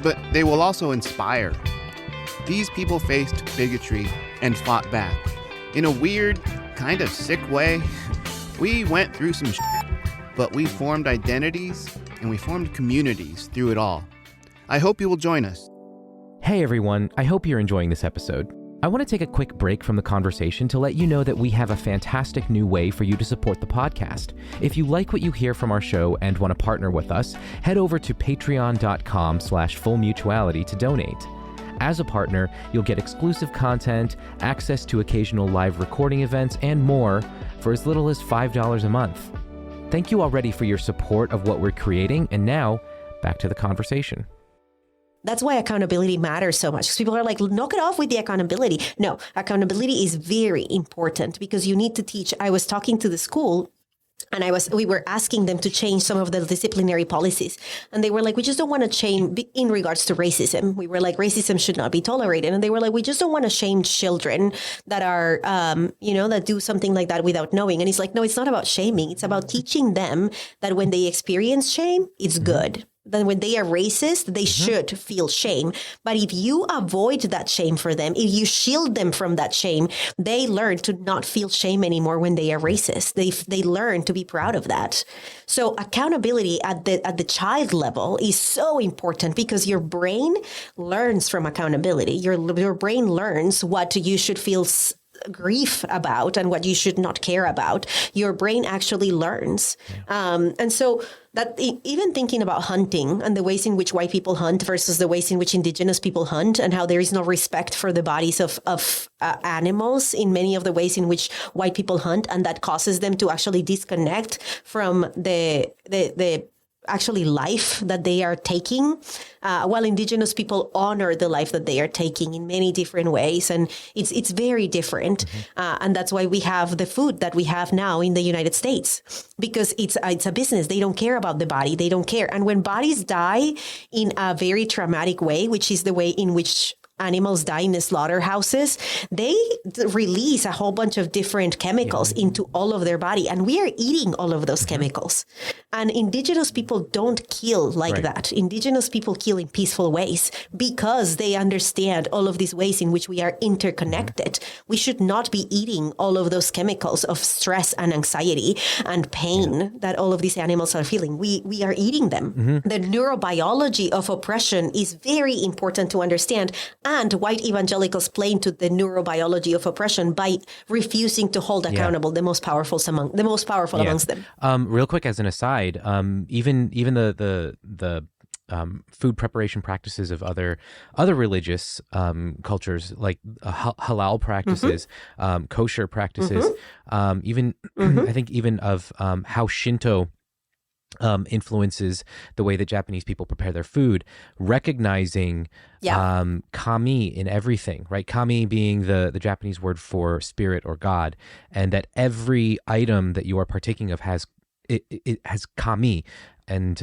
but they will also inspire. These people faced bigotry and fought back. In a weird, kind of sick way, we went through some shit, but we formed identities and we formed communities through it all. I hope you will join us. Hey everyone, I hope you're enjoying this episode. I want to take a quick break from the conversation to let you know that we have a fantastic new way for you to support the podcast. If you like what you hear from our show and want to partner with us, head over to patreon.com/fullmutuality to donate. As a partner, you'll get exclusive content, access to occasional live recording events, and more for as little as $5 a month. Thank you already for your support of what we're creating, and now, back to the conversation. That's why accountability matters so much. Because people are like, knock it off with the accountability. No, accountability is very important because you need to teach. I was talking to the school and we were asking them to change some of the disciplinary policies. And they were like, we just don't want to change in regards to racism. We were like, racism should not be tolerated. And they were like, we just don't want to shame children that are, that do something like that without knowing. And it's like, no, it's not about shaming. It's about teaching them that when they experience shame, it's good. Then when they are racist, they should feel shame. But if you avoid that shame for them, if you shield them from that shame, they learn to not feel shame anymore when they are racist. They learn to be proud of that. So accountability at the child level is so important because your brain learns from accountability. Your brain learns what you should feel grief about and what you should not care about. Your brain actually learns. And so that even thinking about hunting and the ways in which white people hunt versus the ways in which indigenous people hunt and how there is no respect for the bodies of animals in many of the ways in which white people hunt, and that causes them to actually disconnect from the actually life that they are taking, while indigenous people honor the life that they are taking in many different ways. And it's very different. And that's why we have the food that we have now in the United States, because it's a business. They don't care about the body. They don't care. And when bodies die in a very traumatic way, which is the way in which animals die in the slaughterhouses, they release a whole bunch of different chemicals into all of their body. And we are eating all of those chemicals. And indigenous people don't kill like that. Indigenous people kill in peaceful ways because they understand all of these ways in which we are interconnected. We should not be eating all of those chemicals of stress and anxiety and pain that all of these animals are feeling. We are eating them. The neurobiology of oppression is very important to understand. And white evangelicals play into the neurobiology of oppression by refusing to hold accountable the most powerful amongst them. Real quick, as an aside, even the food preparation practices of other religious cultures, like halal practices, kosher practices, even I think even of how Shinto influences the way that Japanese people prepare their food, recognizing kami in everything, right? Kami being the Japanese word for spirit or God, and that every item that you are partaking of has kami. And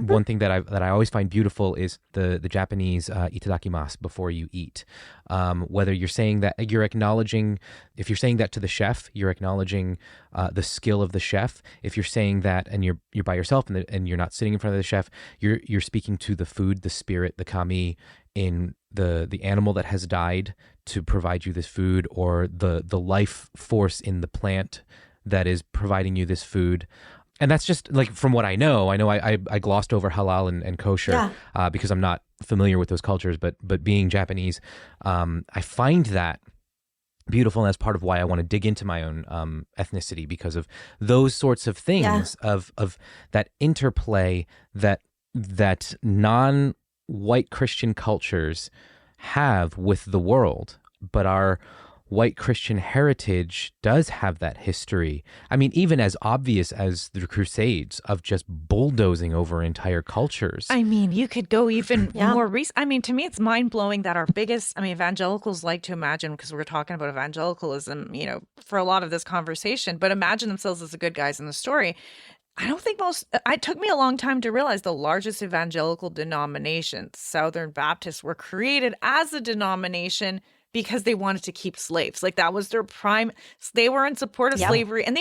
one thing that I always find beautiful is the Japanese itadakimasu before you eat. Whether you're saying that, you're acknowledging, if you're saying that to the chef, you're acknowledging the skill of the chef. If you're saying that and you're by yourself and you're not sitting in front of the chef, you're speaking to the food, the spirit, the kami in the animal that has died to provide you this food, or the life force in the plant that is providing you this food. And that's just like from what I know. I glossed over halal and kosher because I'm not familiar with those cultures. But being Japanese, I find that beautiful, and that's part of why I want to dig into my own ethnicity, because of those sorts of things, of that interplay that non-white Christian cultures have with the world, but are white Christian heritage does have that history. I mean, even as obvious as the Crusades of just bulldozing over entire cultures. I mean, you could go even more recent. I mean, to me, it's mind blowing that our biggest, I mean, evangelicals like to imagine, because we're talking about evangelicalism, you know, for a lot of this conversation, but imagine themselves as the good guys in the story. I don't think it took me a long time to realize the largest evangelical denominations, Southern Baptists, were created as a denomination because they wanted to keep slaves. Like that was their prime. They were in support of slavery, and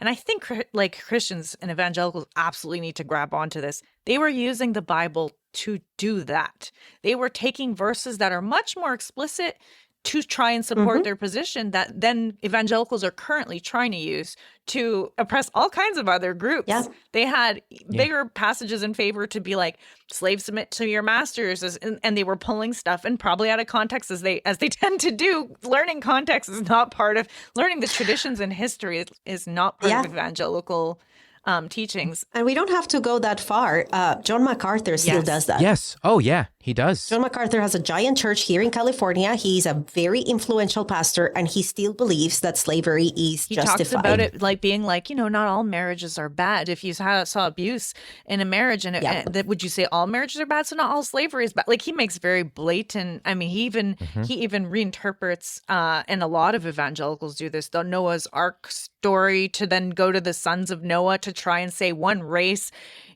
I think like Christians and evangelicals absolutely need to grab onto this. They were using the Bible to do that. They were taking verses that are much more explicit to try and support their position that then evangelicals are currently trying to use to oppress all kinds of other groups. Yeah. They had bigger passages in favor to be like, slaves submit to your masters, and they were pulling stuff and probably out of context as they tend to do. Learning context is not part of learning the traditions and history is not part of evangelical teachings. And we don't have to go that far. John MacArthur still does that. Yes. Oh, yeah, he does. John MacArthur has a giant church here in California. He's a very influential pastor, and he still believes that slavery is justified. He talks about it like being like, you know, not all marriages are bad. If you saw abuse in a marriage, and would you say all marriages are bad? So not all slavery is bad. Like he makes very blatant. I mean, he even reinterprets, and a lot of evangelicals do this, the Noah's Ark story to then go to the sons of Noah to try and say one race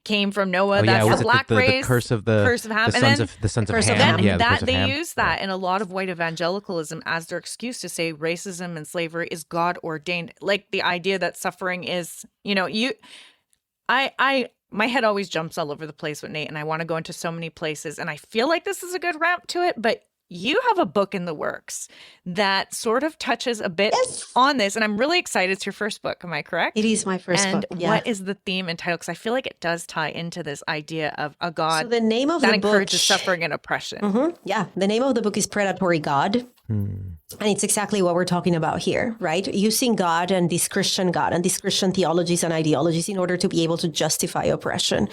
came from Noah. That's the black race. The curse of Ham. The sons of Ham. They use that in a lot of white evangelicalism as their excuse to say racism and slavery is God ordained. Like the idea that suffering is, you know, my head always jumps all over the place with Nate, and I want to go into so many places, and I feel like this is a good ramp to it, but you have a book in the works that sort of touches a bit on this, and I'm really excited. It's your first book, am I correct? It is my first book. And what is the theme and title? Because I feel like it does tie into this idea of a God so the name of that the encourages book, suffering and oppression. The name of the book is Predatory God. And it's exactly what we're talking about here, right? Using God and this Christian theologies and ideologies in order to be able to justify oppression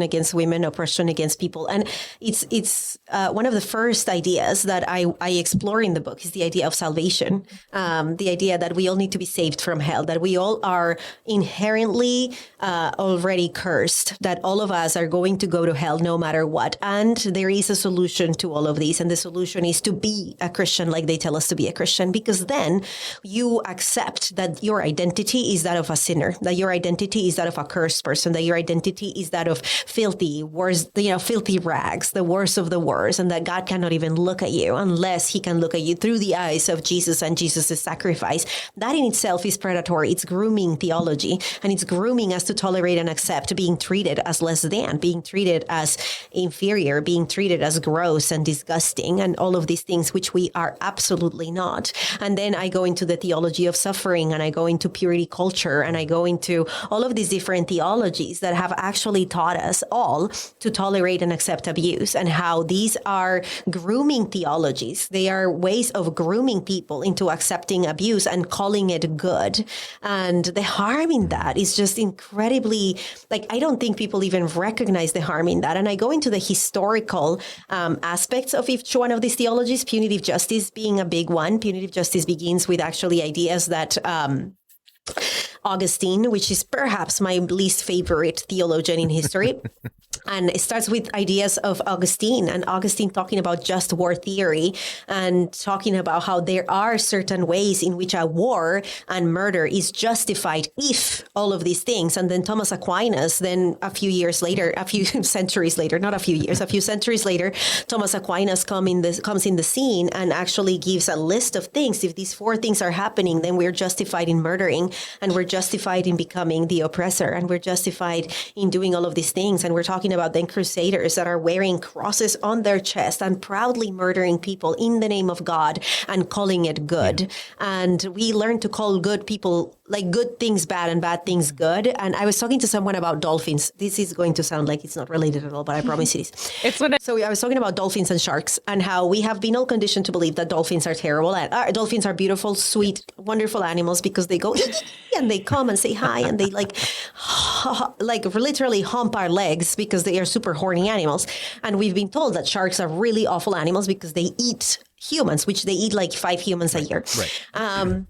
against women, oppression against people. And it's one of the first ideas that I explore in the book is the idea of salvation, the idea that we all need to be saved from hell, that we all are inherently already cursed, that all of us are going to go to hell no matter what. And there is a solution to all of these. And the solution is to be a Christian like they tell us to be a Christian, because then you accept that your identity is that of a sinner, that your identity is that of a cursed person, that your identity is that of filthy rags, the worst of the worst, and that God cannot even look at you unless he can look at you through the eyes of Jesus and Jesus' sacrifice. That in itself is predatory. It's grooming theology, and it's grooming us to tolerate and accept being treated as less than, being treated as inferior, being treated as gross and disgusting, and all of these things which we are absolutely not. And then I go into the theology of suffering, and I go into purity culture, and I go into all of these different theologies that have actually taught us all to tolerate and accept abuse, and how these are grooming theologies. They are ways of grooming people into accepting abuse and calling it good. And the harm in that is just incredibly, like, I don't think people even recognize the harm in that. And I go into the historical aspects of each one of these theologies, punitive justice being a big one. Punitive justice begins with actually ideas that Augustine, which is perhaps my least favorite theologian in history, and it starts with ideas of Augustine, and Augustine talking about just war theory and talking about how there are certain ways in which a war and murder is justified if all of these things. And then Thomas Aquinas, then a few centuries later, Thomas Aquinas comes in the scene and actually gives a list of things. If these 4 things are happening, then we're justified in murdering, and we're justified in becoming the oppressor, and we're justified in doing all of these things. And we're talking about then crusaders that are wearing crosses on their chest and proudly murdering people in the name of God and calling it good. Yeah. And we learn to call good people, like good things bad and bad things good. And I was talking to someone about dolphins. This is going to sound like it's not related at all, but I promise it is. So I was talking about dolphins and sharks, and how we have been all conditioned to believe that dolphins are terrible. And dolphins are beautiful, sweet, wonderful animals because they go and they come and say hi, and they like literally hump our legs because they are super horny animals. And we've been told that sharks are really awful animals because they eat humans, which they eat like 5 humans a year. Right.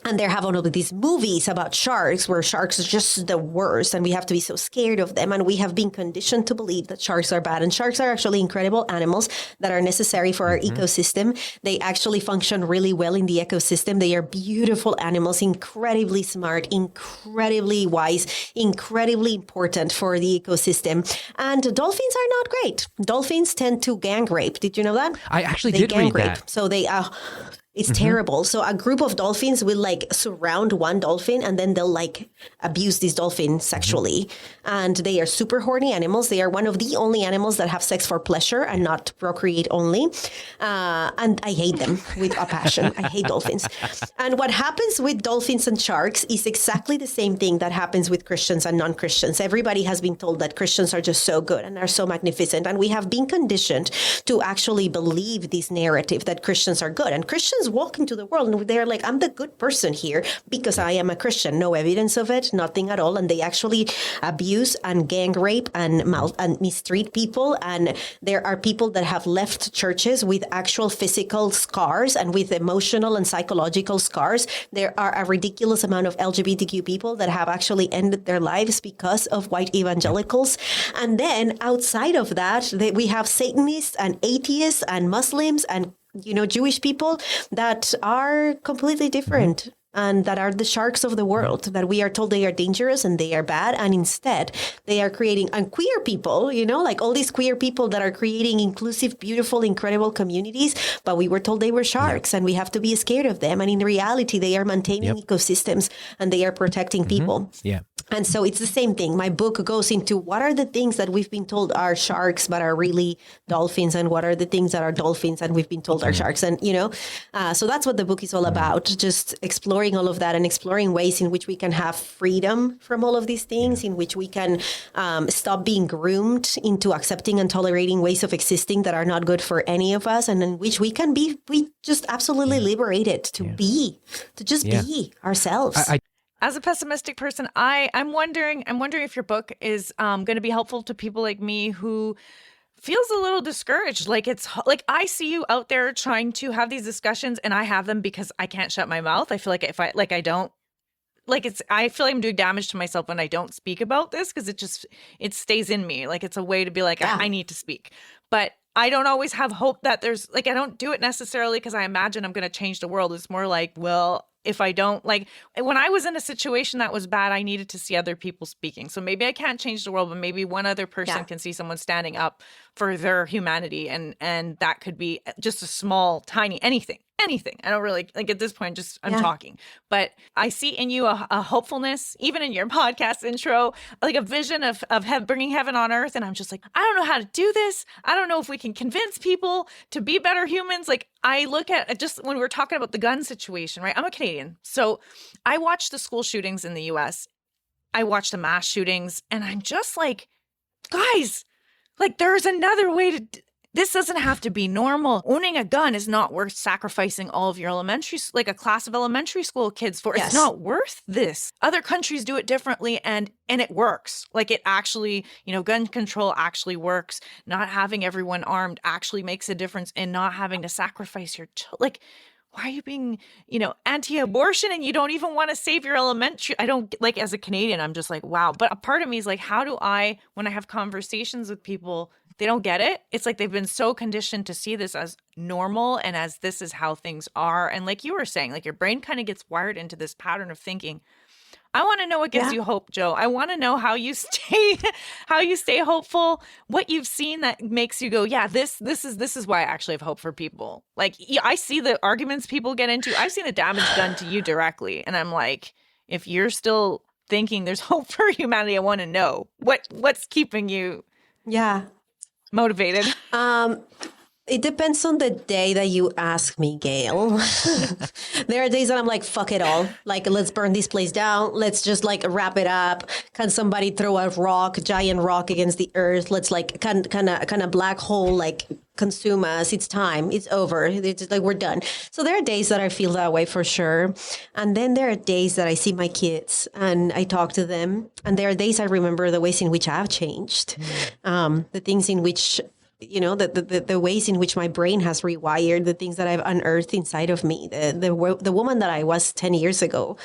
And they have one of these movies about sharks where sharks are just the worst and we have to be so scared of them. And we have been conditioned to believe that sharks are bad. And sharks are actually incredible animals that are necessary for our ecosystem. They actually function really well in the ecosystem. They are beautiful animals, incredibly smart, incredibly wise, incredibly important for the ecosystem. And dolphins are not great. Dolphins tend to gang rape. Did you know that? I actually did read that. So they it's terrible. So a group of dolphins will like surround one dolphin and then they'll like abuse this dolphin sexually. And they are super horny animals. They are one of the only animals that have sex for pleasure and not procreate only. And I hate them with a passion. I hate dolphins. And what happens with dolphins and sharks is exactly the same thing that happens with Christians and non-Christians. Everybody has been told that Christians are just so good and are so magnificent. And we have been conditioned to actually believe this narrative that Christians are good. And Christians walk into the world and they're like, I'm the good person here because I am a Christian. No evidence of it, nothing at all. And they actually abuse and gang rape and mistreat people. And there are people that have left churches with actual physical scars and with emotional and psychological scars. There are a ridiculous amount of LGBTQ people that have actually ended their lives because of white evangelicals. And then outside of that, we have Satanists and atheists and Muslims and Jewish people that are completely different and that are the sharks of the world, that we are told they are dangerous and they are bad. And instead they are creating, and queer people, like all these queer people that are creating inclusive, beautiful, incredible communities. But we were told they were sharks and we have to be scared of them. And in reality, they are maintaining ecosystems and they are protecting people. Yeah. And so it's the same thing. My book goes into what are the things that we've been told are sharks, but are really dolphins, and what are the things that are dolphins and we've been told are sharks. And, so that's what the book is all about, just exploring all of that and exploring ways in which we can have freedom from all of these things, in which we can stop being groomed into accepting and tolerating ways of existing that are not good for any of us, and in which we can be just absolutely liberated to be ourselves. As a pessimistic person, I'm wondering if your book is going to be helpful to people like me who feels a little discouraged. Like it's like I see you out there trying to have these discussions, and I have them because I can't shut my mouth. I feel like if I I feel like I'm doing damage to myself when I don't speak about this because it stays in me. Like it's a way to be like I need to speak, but I don't always have hope that there's I don't do it necessarily because I imagine I'm going to change the world. It's more like, well, if I don't, when I was in a situation that was bad, I needed to see other people speaking. So maybe I can't change the world, but maybe one other person can see someone standing up for their humanity. And that could be just a small, tiny, anything. I don't really, at this point, I'm talking. But I see in you a hopefulness, even in your podcast intro, like a vision of bringing heaven on earth. And I'm just like, I don't know how to do this. I don't know if we can convince people to be better humans. I look at just when we were talking about the gun situation, right? I'm a Canadian. So I watched the school shootings in the US. I watched the mass shootings and I'm just like, guys, there's another way to, this doesn't have to be normal. Owning a gun is not worth sacrificing all of your a class of elementary school kids for. Yes. It's not worth this. Other countries do it differently and it works. It actually, gun control actually works. Not having everyone armed actually makes a difference in not having to sacrifice your children. Why are you being, anti-abortion and you don't even want to save your elementary? I don't, as a Canadian, I'm just like, wow. But a part of me is how do I, when I have conversations with people, they don't get it. It's they've been so conditioned to see this as normal and as this is how things are. And like you were saying, your brain kind of gets wired into this pattern of thinking. I want to know what gives you hope, Jo. I want to know how you stay hopeful, what you've seen that makes you go, yeah, this is why I actually have hope for people. I see the arguments people get into. I've seen the damage done to you directly. And I'm like, if you're still thinking there's hope for humanity, I want to know what's keeping you motivated. It depends on the day that you ask me, Gail. There are days that I'm like, fuck it all. Let's burn this place down. Let's just wrap it up. Can somebody throw a giant rock against the earth? Let's kind of black hole, consume us. It's time. It's over. It's we're done. So there are days that I feel that way for sure. And then there are days that I see my kids and I talk to them. And there are days I remember the ways in which I've changed. The things in which the ways in which my brain has rewired, the things that I've unearthed inside of me. The woman that I was 10 years ago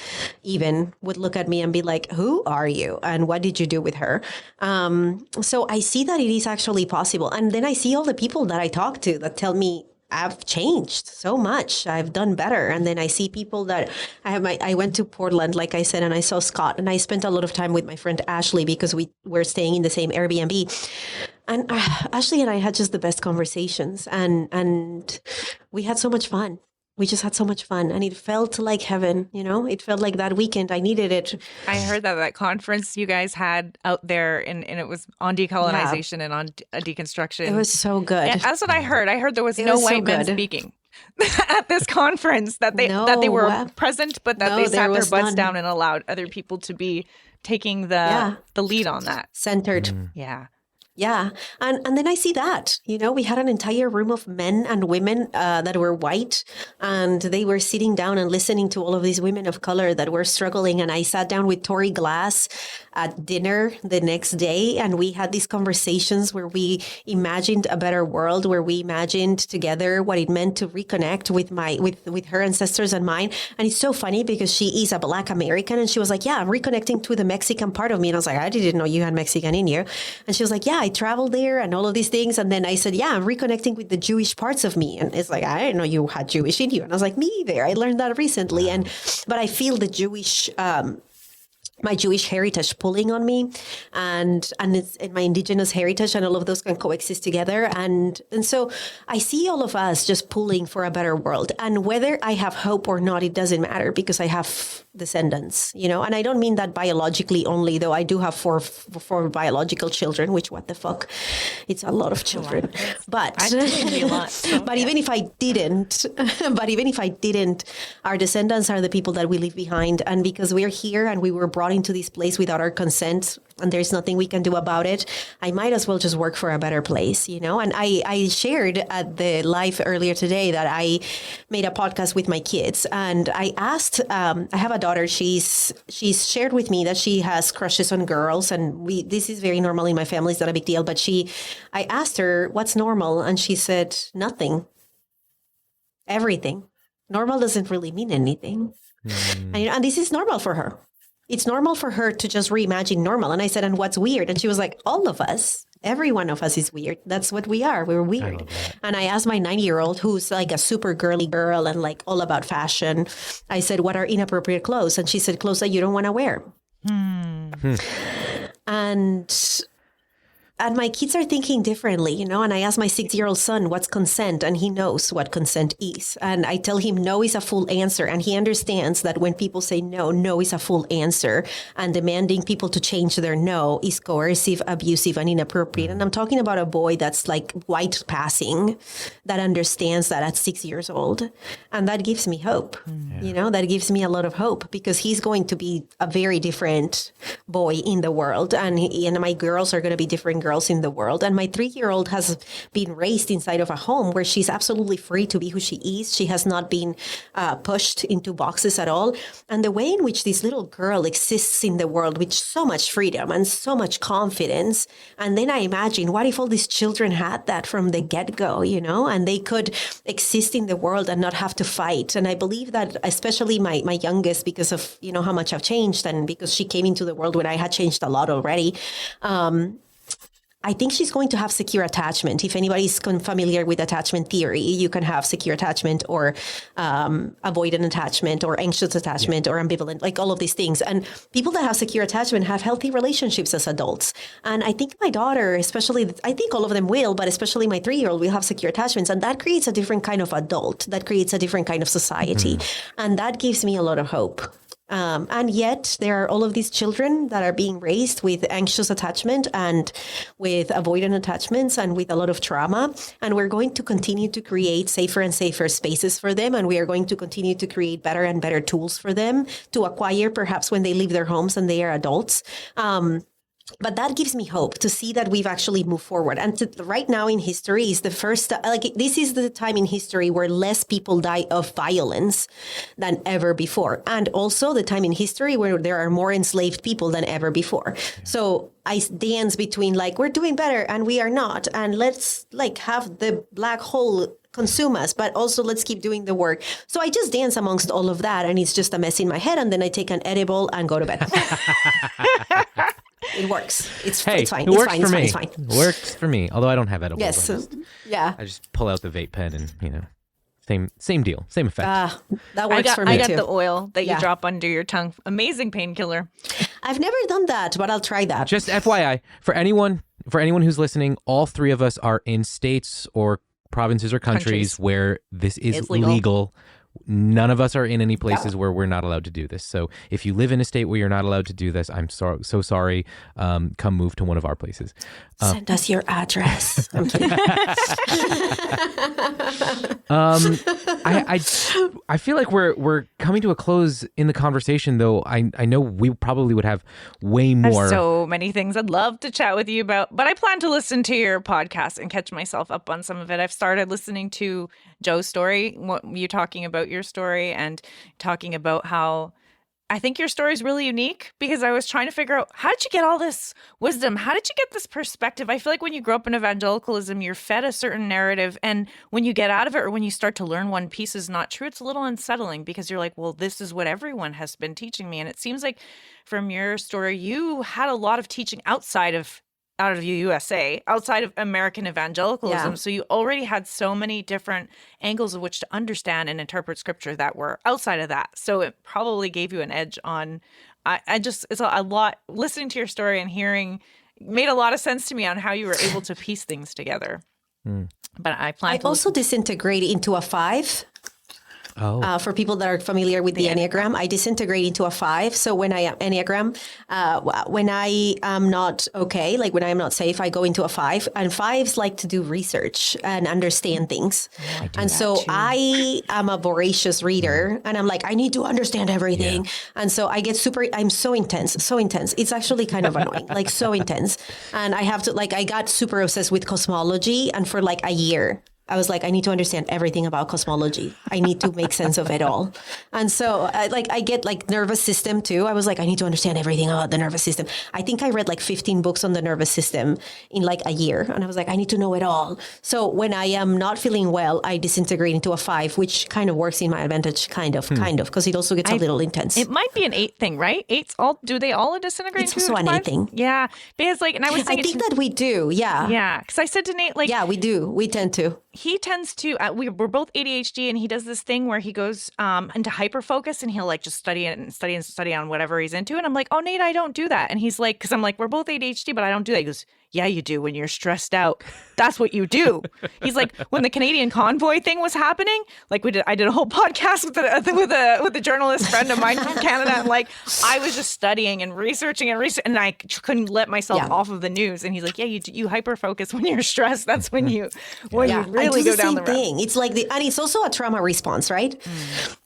even would look at me and be like, who are you? And what did you do with her? So I see that it is actually possible. And then I see all the people that I talk to that tell me, I've changed so much. I've done better. And then I see people that I went to Portland, like I said, and I saw Scott, and I spent a lot of time with my friend Ashley because we were staying in the same Airbnb. And Ashley and I had just the best conversations, and we had so much fun. We just had so much fun, and it felt like heaven. It felt like that weekend. I needed it. I heard that conference you guys had out there, and it was on decolonization and on deconstruction. It was so good. And that's what I heard. I heard there was no white men speaking at this conference, that they were present, but that they sat their butts down and allowed other people to be taking the lead on that. Centered. Yeah. Yeah. And then I see that, we had an entire room of men and women that were white, and they were sitting down and listening to all of these women of color that were struggling. And I sat down with Tori Glass at dinner the next day, and we had these conversations where we imagined a better world, where we imagined together what it meant to reconnect with her ancestors and mine. And it's so funny because she is a Black American, and she was like, yeah, I'm reconnecting to the Mexican part of me. And I was like, I didn't know you had Mexican in you. And she was like, yeah, I traveled there and all of these things. And then I said, yeah, I'm reconnecting with the Jewish parts of me. And it's like, I didn't know you had Jewish in you. And I was like, me either. I learned that recently. But I feel the Jewish, my Jewish heritage pulling on me, and it's in my indigenous heritage, and all of those can coexist together. And so I see all of us just pulling for a better world. And whether I have hope or not, it doesn't matter, because I have descendants, and I don't mean that biologically only, though I do have four biological children, which, what the fuck? It's a lot of children. But but even if I didn't, our descendants are the people that we leave behind. And because we're here and we were brought into this place without our consent, and there's nothing we can do about it, I might as well just work for a better place, And I shared at the live earlier today that I made a podcast with my kids, and I asked, I have a daughter, she's shared with me that she has crushes on girls, and this is very normal in my family, it's not a big deal, but I asked her, what's normal? And she said, nothing. Everything. Normal doesn't really mean anything. And this is normal for her. It's normal for her to just reimagine normal. And I said, and what's weird? And she was like, all of us, every one of us is weird. That's what we are. We're weird. And I asked my 9-year-old, who's like a super girly girl and like all about fashion, I said, what are inappropriate clothes? And she said, clothes that you don't want to wear. And my kids are thinking differently, and I asked my 6-year-old son, what's consent? And he knows what consent is. And I tell him no is a full answer. And he understands that when people say no, no is a full answer. And demanding people to change their no is coercive, abusive, and inappropriate. And I'm talking about a boy that's like white passing, that understands that at 6 years old. And that gives me hope. That gives me a lot of hope, because he's going to be a very different boy in the world. And my girls are going to be different girls in the world. And my 3-year-old has been raised inside of a home where she's absolutely free to be who she is. She has not been pushed into boxes at all. And the way in which this little girl exists in the world with so much freedom and so much confidence. And then I imagine, what if all these children had that from the get-go, and they could exist in the world and not have to fight. And I believe that especially my youngest, because of, how much I've changed, and because she came into the world when I had changed a lot already, I think she's going to have secure attachment. If anybody's familiar with attachment theory, you can have secure attachment or avoidant attachment or anxious attachment or ambivalent, like all of these things. And people that have secure attachment have healthy relationships as adults. And I think my daughter, especially, I think all of them will, but especially my 3-year-old will have secure attachments. And that creates a different kind of adult. That creates a different kind of society. And that gives me a lot of hope. And yet there are all of these children that are being raised with anxious attachment and with avoidant attachments and with a lot of trauma. And we're going to continue to create safer and safer spaces for them. And we are going to continue to create better and better tools for them to acquire, perhaps when they leave their homes and they are adults. But that gives me hope to see that we've actually moved forward. And right now in history is the first, this is the time in history where less people die of violence than ever before. And also the time in history where there are more enslaved people than ever before. Yeah. So I dance between like, we're doing better and we are not. And let's like have the black hole consume us, but also let's keep doing the work. So I just dance amongst all of that. And it's just a mess in my head. And then I take an edible and go to bed. It works. It's fine. It works for me. It works for me. Although I don't have edibles. Yes. I just pull out the vape pen and, same deal, same effect. That works for me too. I got the oil that you drop under your tongue. Amazing painkiller. I've never done that, but I'll try that. Just FYI, for anyone who's listening, all three of us are in states or provinces or countries where this is legal. None of us are in any places where we're not allowed to do this. So if you live in a state where you're not allowed to do this, I'm so sorry. Come move to one of our places. Send us your address. I'm kidding. I feel like we're coming to a close in the conversation, though. I know we probably would have way more. There's so many things I'd love to chat with you about, but I plan to listen to your podcast and catch myself up on some of it. I've started listening to Jo's story, what you talking about your story and talking about how I think your story is really unique because I was trying to figure out, how did you get all this wisdom? How did you get this perspective? I feel like when you grow up in evangelicalism, you're fed a certain narrative. And when you get out of it or when you start to learn one piece is not true, it's a little unsettling because you're like, well, this is what everyone has been teaching me. And it seems like from your story, you had a lot of teaching outside of USA, outside of American evangelicalism. Yeah. So you already had so many different angles of which to understand and interpret scripture that were outside of that. So it probably gave you an edge on, it's a lot, listening to your story and hearing made a lot of sense to me on how you were able to piece things together. But I also disintegrate into a 5. For people that are familiar with the Enneagram, I disintegrate into a 5. So when I am Enneagram, when I am not okay, like when I am not safe, I go into a 5. And 5s like to do research and understand things. And so I am a voracious reader and I'm like, I need to understand everything. Yeah. And so I get I'm so intense. It's actually kind of annoying, like so intense. And I have to, I got super obsessed with cosmology. And for like a year, I was like, I need to understand everything about cosmology. I need to make sense of it all. And so I get nervous system too. I was like, I need to understand everything about the nervous system. I think I read 15 books on the nervous system in a year. And I was like, I need to know it all. So when I am not feeling well, I disintegrate into a 5, which kind of works in my advantage, kind of, because it also gets a little intense. It might be an 8 thing, right? 8s do they all disintegrate? It's also an 8 thing. Yeah. Because and I was thinking. I think that we do. Yeah. Yeah. Because I said to Nate, yeah, we do. We tend to. He tends to, we're both ADHD, and he does this thing where he goes into hyperfocus and he'll just study on whatever he's into. And I'm like, oh, Nate, I don't do that. And he's like, because I'm like, we're both ADHD, but I don't do that. He goes, yeah, you do. When you're stressed out, that's what you do. He's like, when the Canadian convoy thing was happening, I did a whole podcast with a journalist friend of mine from Canada. And I was just studying and researching and I couldn't let myself off of the news. And he's like, yeah, you hyper focus when you're stressed. That's when you really go down the road. It's and it's also a trauma response, right?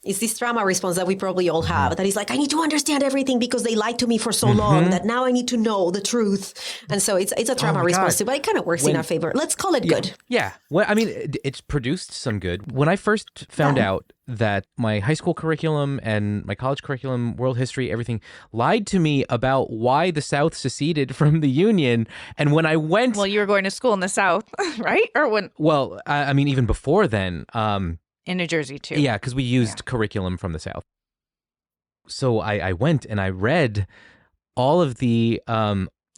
It's this trauma response that we probably all have. That is I need to understand everything because they lied to me for so long that now I need to know the truth. And so it's a trauma response too, but it kind of works in our favor. Let's call it good. Yeah. Well, I mean, it's produced some good. When I first found out that my high school curriculum and my college curriculum, world history, everything lied to me about why the South seceded from the Union. And when I went... Well, you were going to school in the South, right? Or when... Well, I mean, even before then... in New Jersey, too. Yeah, because we used curriculum from the South. So I went and I read all of the...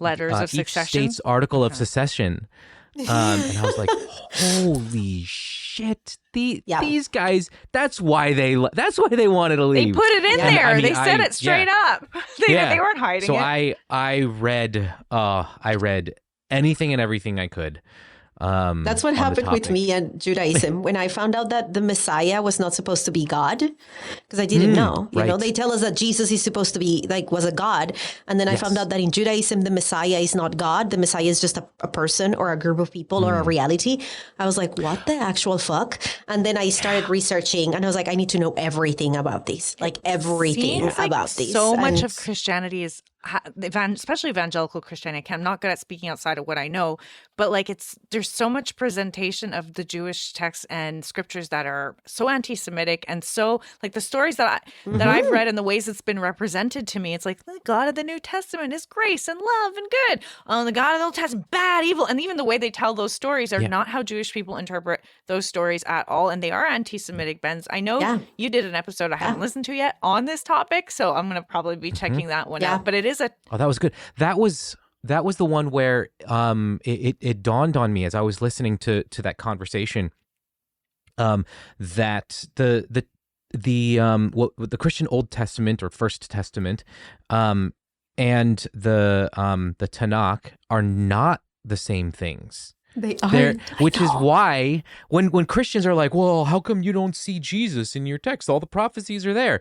letters of each succession. State's article of secession. And I was like, holy shit. These guys, that's why they wanted to leave. They put it in there. I mean, they said it straight up. They weren't hiding it. So I read anything and everything I could. That's what happened with me and Judaism when I found out that the Messiah was not supposed to be God, because I didn't know. You know, they tell us that Jesus is supposed to be was a God, and then I found out that in Judaism the Messiah is not God. The Messiah is just a person or a group of people or a reality. I was like, what the actual fuck? And then I started researching, and I was like, I need to know everything about these, everything about these. So much of Christianity is especially evangelical Christianity. I'm not good at speaking outside of what I know, but like there's so much presentation of the Jewish texts and scriptures that are so anti-Semitic, and so like the stories that I've read and the ways it's been represented to me, it's like the God of the New Testament is grace and love and good. The God of the Old Testament, bad, evil, and even the way they tell those stories are not how Jewish people interpret those stories at all, and they are anti-Semitic. Benz, I know you did an episode I haven't listened to yet on this topic, so I'm going to probably be checking that one out. But it is that was good. That was the one where it dawned on me as I was listening to that conversation that the Christian Old Testament or First Testament and the Tanakh are not the same things. They are, which is why when Christians are like, well, how come you don't see Jesus in your text? All the prophecies are there.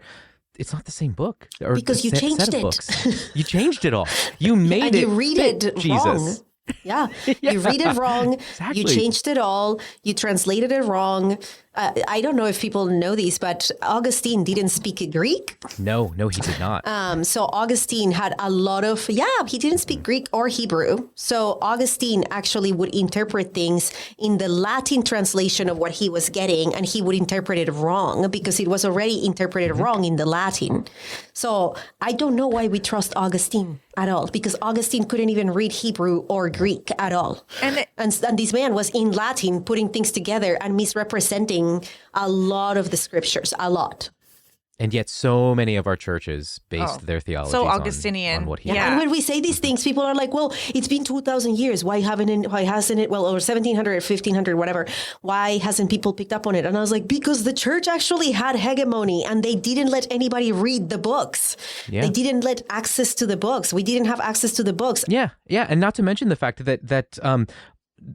It's not the same book. Or because you changed it. You changed it all. You made you read it Jesus. wrong. Yeah. You read it wrong. Exactly. You changed it all. You translated it wrong. I don't know if people know these, but Augustine didn't speak Greek. No, he did not. So Augustine had a lot of, he didn't speak Greek or Hebrew. So Augustine actually would interpret things in the Latin translation of what he was getting, and he would interpret it wrong because it was already interpreted wrong in the Latin. So I don't know why we trust Augustine at all, because Augustine couldn't even read Hebrew or Greek at all. And this man was in Latin putting things together and misrepresenting a lot of the scriptures, a lot. And yet so many of our churches based their theology Augustinian on what he did. And when we say these things, people are like, well, it's been 2,000 years. Why hasn't it, or 1,700 or 1,500, whatever. Why hasn't people picked up on it? And I was like, because the church actually had hegemony and they didn't let anybody read the books. Yeah. They didn't let access to the books. We didn't have access to the books. Yeah. And not to mention the fact that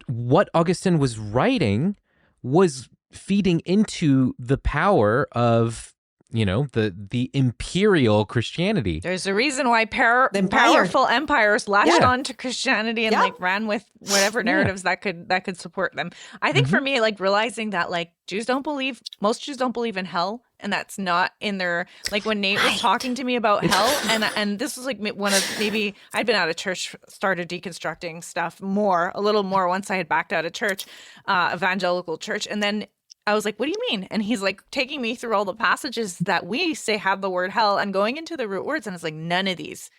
what Augustine was writing was feeding into the power of, the imperial Christianity. There's a reason why powerful empires latched on to Christianity and ran with whatever narratives that could support them. I think for me, like realizing that like most Jews don't believe in hell, and that's not in their, like when Nate was talking to me about hell, and this was like one of, maybe I'd been out of church, started deconstructing stuff a little more once I had backed out of church, evangelical church, and then I was like, what do you mean? And he's like taking me through all the passages that we say have the word hell and going into the root words. And it's like, none of these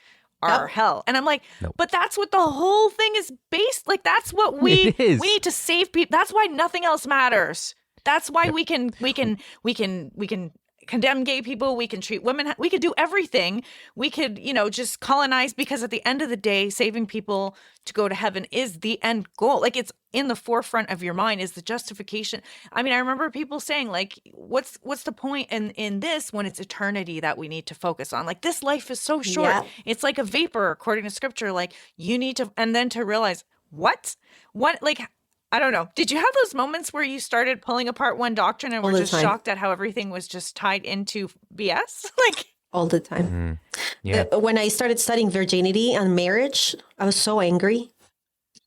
are hell. And I'm like, but that's what the whole thing is based. Like, that's what we need to save people. That's why nothing else matters. That's why we can condemn gay people. We can treat women. We could do everything. We could, just colonize, because at the end of the day, saving people to go to heaven is the end goal. Like, it's in the forefront of your mind is the justification. I mean, I remember people saying like, what's the point in this when it's eternity that we need to focus on? Like, this life is so short. Yeah. It's like a vapor, according to scripture. Like, you need to, and then to realize what, like, I don't know. Did you have those moments where you started pulling apart one doctrine and were just shocked at how everything was just tied into BS? Like, all the time. Mm-hmm. Yeah. When I started studying virginity and marriage, I was so angry.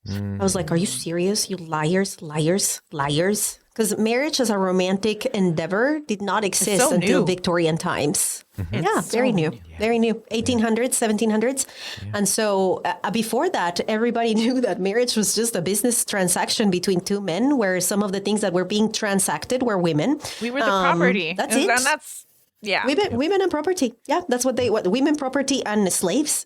I was like, are you serious? You liars. Because marriage as a romantic endeavor did not exist until Victorian times. Mm-hmm. Very new. 1800s, 1700s. Yeah. And so before that, everybody knew that marriage was just a business transaction between two men, where some of the things that were being transacted were women. We were the property. That's it. And that's, women and property. Yeah, that's what women, property, and slaves.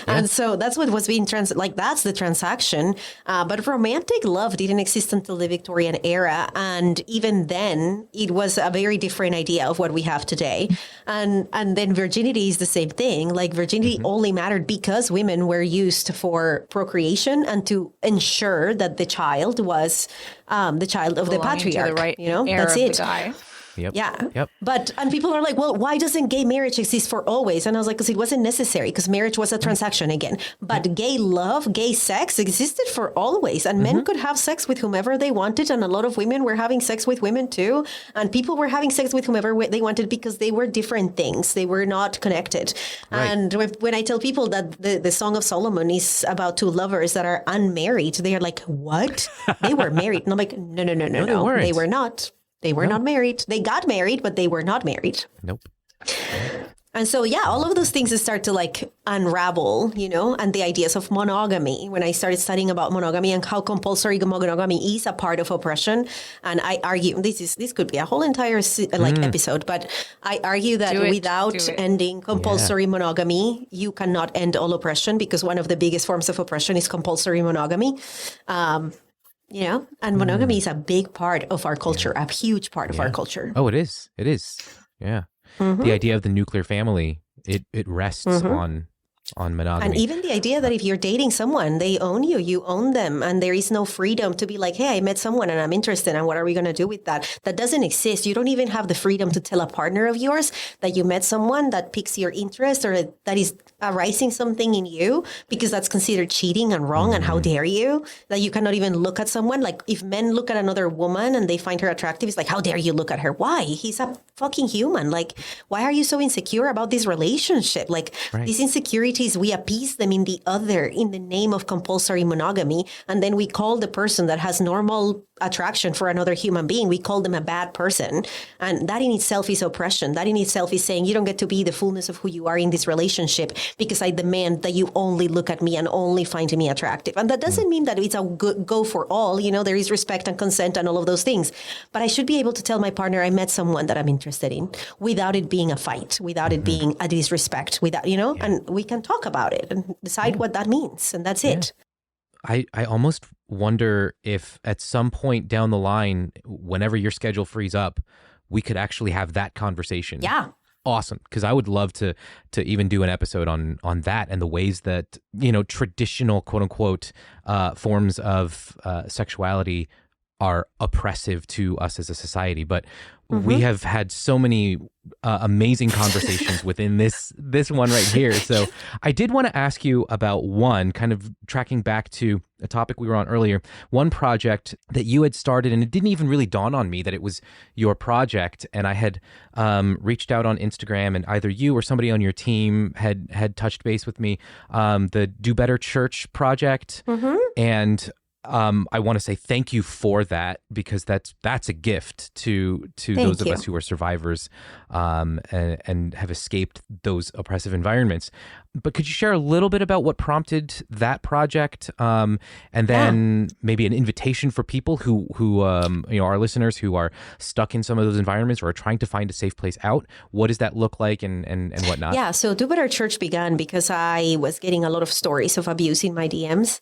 And so that's what was being that's the transaction. But romantic love didn't exist until the Victorian era. And even then, it was a very different idea of what we have today. And then virginity is the same thing. Like, virginity only mattered because women were used for procreation and to ensure that the child was the child of the patriarch. To the right that's it. The guy. Yep. Yeah. Yep. And people are like, well, why doesn't gay marriage exist for always? And I was like, because it wasn't necessary, because marriage was a transaction again. But gay love, gay sex existed for always. And men could have sex with whomever they wanted. And a lot of women were having sex with women too. And people were having sex with whomever they wanted because they were different things. They were not connected. Right. And when I tell people that the Song of Solomon is about two lovers that are unmarried, they are like, what? They were married. And I'm like, no. They were not. They were not married. They got married, but they were not married. Nope. And so, yeah, all of those things start to like unravel, and the ideas of monogamy. When I started studying about monogamy and how compulsory monogamy is a part of oppression, and I argue this could be a whole entire episode, but I argue that without ending compulsory monogamy, you cannot end all oppression, because one of the biggest forms of oppression is compulsory monogamy. And monogamy is a big part of our culture, a huge part of our culture. Oh, it is. It is. Yeah. The idea of the nuclear family, it rests on monogamy. And even the idea that if you're dating someone, they own you, you own them, and there is no freedom to be like, hey, I met someone and I'm interested, and what are we going to do with that? That doesn't exist. You don't even have the freedom to tell a partner of yours that you met someone that piques your interest or that is arising something in you, because that's considered cheating and wrong. And how dare you? That you cannot even look at someone. Like if men look at another woman and they find her attractive, it's like, how dare you look at her? Why? He's a fucking human. Like, why are you so insecure about this relationship? Like these insecurities, we appease them in the other in the name of compulsory monogamy. And then we call the person that has normal attraction for another human being, we call them a bad person. And that in itself is oppression. That in itself is saying you don't get to be the fullness of who you are in this relationship because I demand that you only look at me and only find me attractive. And that doesn't mean that it's a go for all. There is respect and consent and all of those things. But I should be able to tell my partner I met someone that I'm interested in without it being a fight, without it being a disrespect, without, and we can talk about it and decide what that means. And that's it. I almost wonder if at some point down the line, whenever your schedule frees up, we could actually have that conversation. Yeah. Awesome. Because I would love to even do an episode on that and the ways that, traditional quote unquote forms of sexuality are oppressive to us as a society. But we have had so many amazing conversations within this one right here. So I did want to ask you about one, kind of tracking back to a topic we were on earlier, one project that you had started, and it didn't even really dawn on me that it was your project. And I had reached out on Instagram, and either you or somebody on your team had touched base with me, the Do Better Church project. And I want to say thank you for that, because that's a gift to those of us who are survivors and have escaped those oppressive environments. But could you share a little bit about what prompted that project, and then maybe an invitation for people who our listeners who are stuck in some of those environments or are trying to find a safe place out? What does that look like and whatnot? Yeah, so Do Better Church began because I was getting a lot of stories of abuse in my DMs.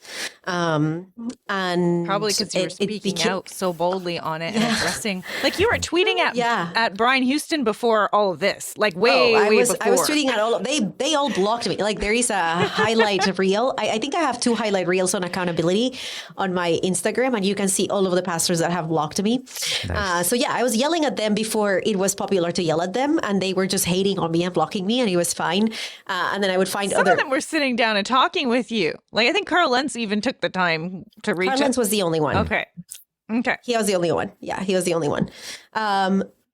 And probably because you were speaking out so boldly on it and addressing, like you were tweeting at Brian Houston before all of this, like way before. I was tweeting at all. They all blocked me. Like there is a highlight reel. I think I have 2 highlight reels on accountability on my Instagram, and you can see all of the pastors that have blocked me. Nice. So I was yelling at them before it was popular to yell at them, and they were just hating on me and blocking me, and it was fine. And then I would find some of them were sitting down and talking with you. Like I think Carl Lentz even took the time to reach. Carl Lentz was the only one. Okay. He was the only one. Yeah, he was the only one.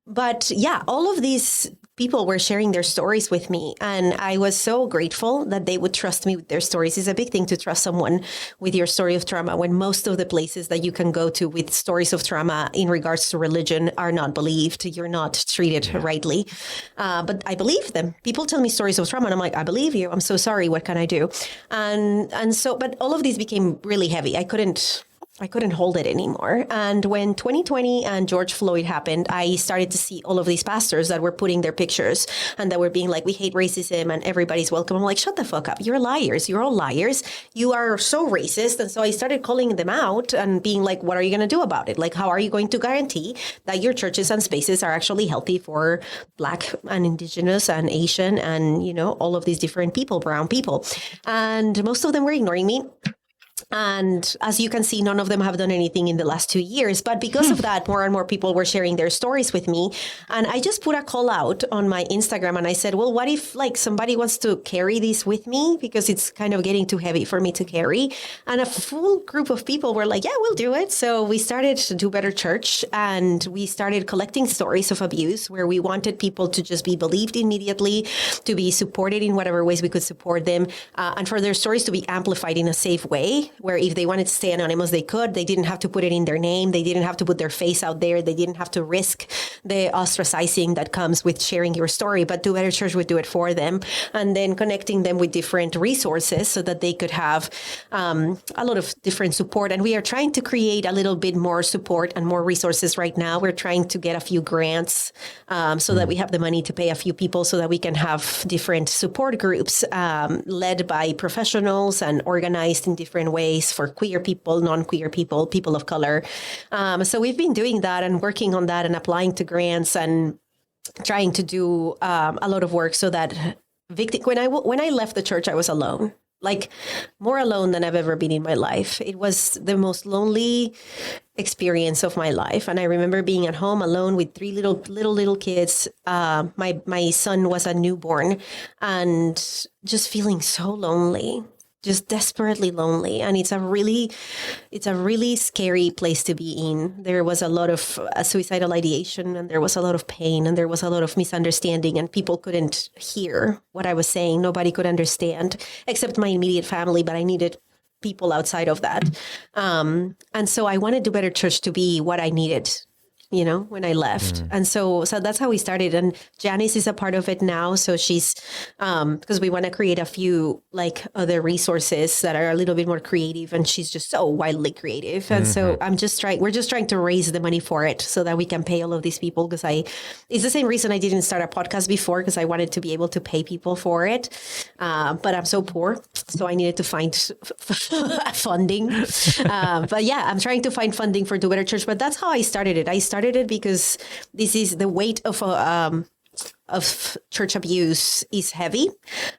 But all of these people were sharing their stories with me, and I was so grateful that they would trust me with their stories. It's a big thing to trust someone with your story of trauma when most of the places that you can go to with stories of trauma in regards to religion are not believed. You're not treated rightly. But I believe them. People tell me stories of trauma, and I'm like, I believe you. I'm so sorry. What can I do? And so, but all of these became really heavy. I couldn't hold it anymore. And when 2020 and George Floyd happened, I started to see all of these pastors that were putting their pictures and that were being like, we hate racism and everybody's welcome. I'm like, shut the fuck up. You're liars. You're all liars. You are so racist. And so I started calling them out and being like, what are you going to do about it? Like, how are you going to guarantee that your churches and spaces are actually healthy for Black and Indigenous and Asian and, all of these different people, brown people? And most of them were ignoring me. And as you can see, none of them have done anything in the last 2 years. But because of that, more and more people were sharing their stories with me. And I just put a call out on my Instagram and I said, well, what if somebody wants to carry this with me? Because it's kind of getting too heavy for me to carry. And a full group of people were like, yeah, we'll do it. So we started to Do Better Church, and we started collecting stories of abuse where we wanted people to just be believed immediately, to be supported in whatever ways we could support them, and for their stories to be amplified in a safe way. where if they wanted to stay anonymous, they could. They didn't have to put it in their name. They didn't have to put their face out there. They didn't have to risk the ostracizing that comes with sharing your story, but Do Better Church would do it for them. And then connecting them with different resources so that they could have a lot of different support. And we are trying to create a little bit more support and more resources right now. We're trying to get a few grants so that we have the money to pay a few people so that we can have different support groups led by professionals and organized in different ways for queer people, non-queer people, people of color. So we've been doing that and working on that and applying to grants and trying to do a lot of work so that when I left the church, I was alone. Like more alone than I've ever been in my life. It was the most lonely experience of my life. And I remember being at home alone with three little kids. My son was a newborn and just feeling so lonely, just desperately lonely. And it's a really scary place to be in. There was a lot of suicidal ideation, and there was a lot of pain, and there was a lot of misunderstanding, and people couldn't hear what I was saying. Nobody could understand except my immediate family, but I needed people outside of that. And so I wanted Do Better Church to be what I needed, when I left. And so that's how we started. And Janice is a part of it now. So she's, because we want to create a few other resources that are a little bit more creative, and she's just so wildly creative. And so we're just trying to raise the money for it so that we can pay all of these people. Because it's the same reason I didn't start a podcast before, because I wanted to be able to pay people for it. But I'm so poor. So I needed to find funding. But yeah, I'm trying to find funding for Do Better Church. But that's how I started it. I started it because this is the weight of church abuse is heavy,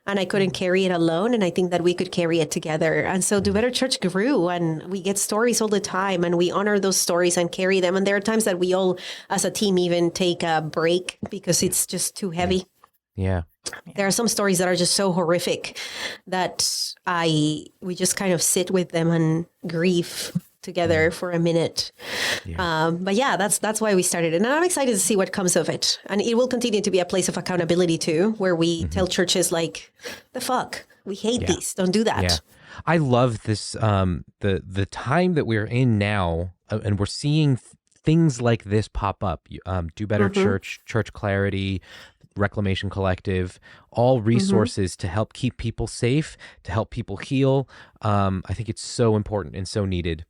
and I couldn't carry it alone. And I think that we could carry it together. And so Do Better Church grew, and we get stories all the time, and we honor those stories and carry them. And there are times that we all, as a team, even take a break because it's just too heavy. Yeah. There are some stories that are just so horrific that we just kind of sit with them and grieve together for a minute. Yeah. But yeah, that's why we started it. And I'm excited to see what comes of it. And it will continue to be a place of accountability too, where we tell churches the fuck, we hate these, don't do that. Yeah. I love this, the time that we're in now, and we're seeing things like this pop up. Do Better Church, Church Clarity, Reclamation Collective, all resources to help keep people safe, to help people heal. I think it's so important and so needed.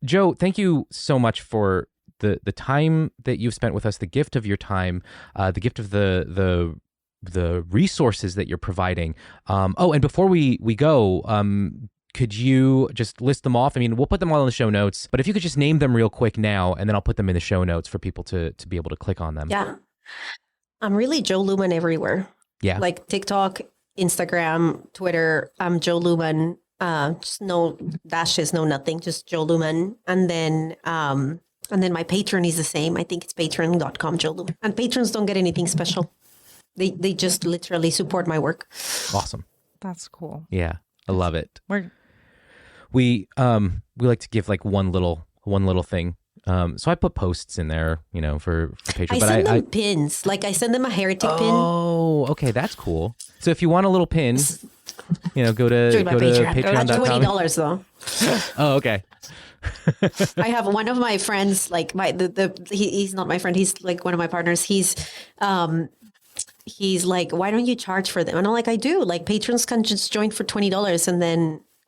Jo, thank you so much for the time that you've spent with us, the gift of your time, the gift of the resources that you're providing. And before we go, could you just list them off? I mean, we'll put them all in the show notes, but if you could just name them real quick now, and then I'll put them in the show notes for people to be able to click on them. Yeah. I'm really Jo Luehmann everywhere. Yeah. Like TikTok, Instagram, Twitter. I'm Jo Luehmann. Just no dashes, no nothing, just Jo Luehmann. And then my Patreon is the same. I think it's patreon.com, Jo Luehmann. And patrons don't get anything special. They just literally support my work. Awesome. That's cool. Yeah. I love it. We like to give one little thing. So I put posts in there, for Patreon. I send them pins. I send them a heretic pin. Oh, okay. That's cool. So if you want a little pin, go to patreon.com. $20 though. Oh, okay. I have one of my friends, he's not my friend. He's one of my partners. He's like, why don't you charge for them? And I'm like, I do. Patrons can just join for $20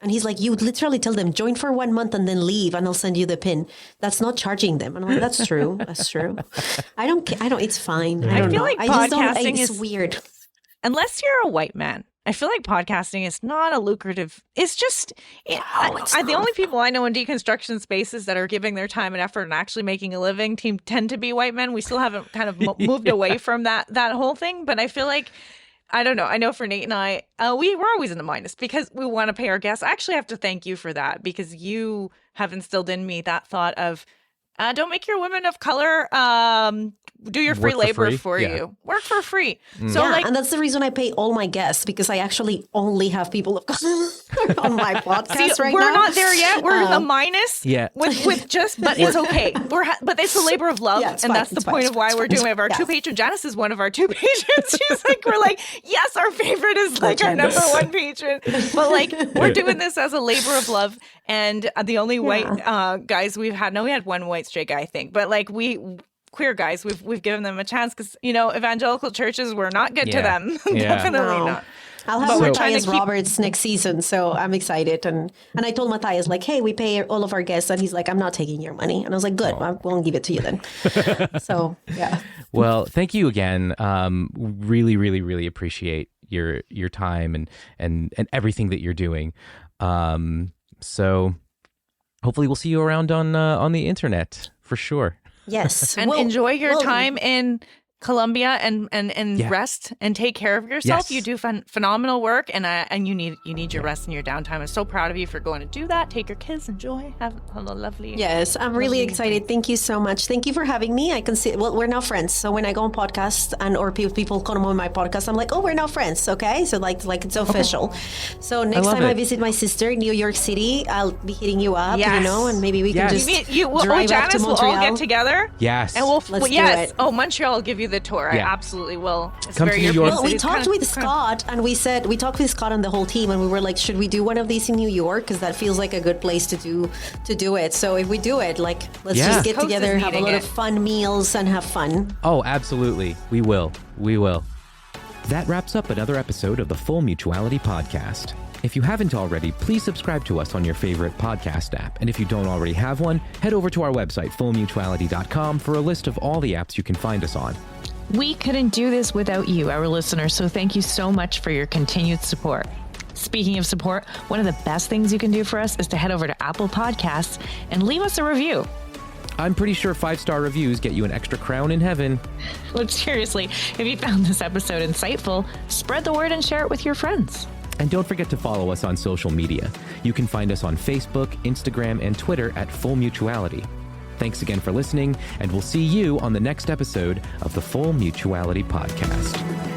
and he's like, you would literally tell them, join for 1 month and then leave, and I'll send you the pin. That's not charging them. And I'm like, that's true. That's true. I don't, it's fine. I feel like podcasting is weird. Unless you're a white man, I feel like podcasting is not a lucrative. It's just, the only people I know in deconstruction spaces that are giving their time and effort and actually making a living tend to be white men. We still haven't kind of moved away from that whole thing. But I feel like, I don't know. I know for Nate and I, we're always in the minus because we want to pay our guests. I actually have to thank you for that, because you have instilled in me that thought of don't make your women of color do your free Work for labor free? for Yeah. you. Work for free. So Yeah, like, and that's the reason I pay all my guests, because I actually only have people of color on my podcast right we're now. not there yet. We're in the minus. Yeah. With just, but it's okay. But it's a labor of love, Yeah, it's and fine, that's the it's fine, point it's of why fine, we're it's doing fine. it. We have our Yeah. two patrons. Janice is one of our two patrons. She's like, we're like, yes, our favorite is like our number one patron. But like, we're doing this as a labor of love, and the only white guys we've had. No, we had one white straight guy, I think, but like queer guys, we've given them a chance because evangelical churches were not good to Yeah. them. Yeah. Definitely No. not. I'll But have we're trying to Matthias keep- Roberts next season, so I'm excited. And I told Matthias, like, hey, we pay all of our guests. And he's like, I'm not taking your money. And I was like, good, I won't give it to you then. So, yeah. Well, thank you again. Really, really, really appreciate your time and everything that you're doing. So hopefully we'll see you around on the internet for sure. Yes. And Well, enjoy your well, time in Colombia and Yeah. rest and take care of yourself. Yes. You do phenomenal work, and you need your rest and your downtime. I'm so proud of you for going to do that. Take your kids, enjoy, have a lovely. Yes, I'm really excited. Thank you so much. Thank you for having me. I can see, well, we're now friends. So when I go on podcasts or people come on my podcast, I'm like, oh, we're now friends. Okay. So like it's official. So next love time I it. visit my sister in New York City, I'll be hitting you up, Yes. and maybe we can Yes. just You drive up to Janice, we'll all Montreal. get together. Yes. And Let's do yes. it. Oh, Montreal will give you the tour. I Yeah. absolutely will. It's Come to very New York. European Well, we city. It's talked kind of- with Scott, and we talked with Scott and the whole team, and we were like, should we do one of these in New York? Because that feels like a good place to do it. So if we do it, like, let's Yeah. just get Coast is together, have a needing lot it. of fun meals, and have fun. Oh, absolutely. We will. That wraps up another episode of the Full Mutuality Podcast. If you haven't already, please subscribe to us on your favorite podcast app. And if you don't already have one, head over to our website, fullmutuality.com, for a list of all the apps you can find us on. We couldn't do this without you, our listeners, so thank you so much for your continued support. Speaking of support, one of the best things you can do for us is to head over to Apple Podcasts and leave us a review. I'm pretty sure 5-star reviews get you an extra crown in heaven. But seriously, if you found this episode insightful, spread the word and share it with your friends. And don't forget to follow us on social media. You can find us on Facebook, Instagram, and Twitter at Full Mutuality. Thanks again for listening, and we'll see you on the next episode of the Full Mutuality Podcast.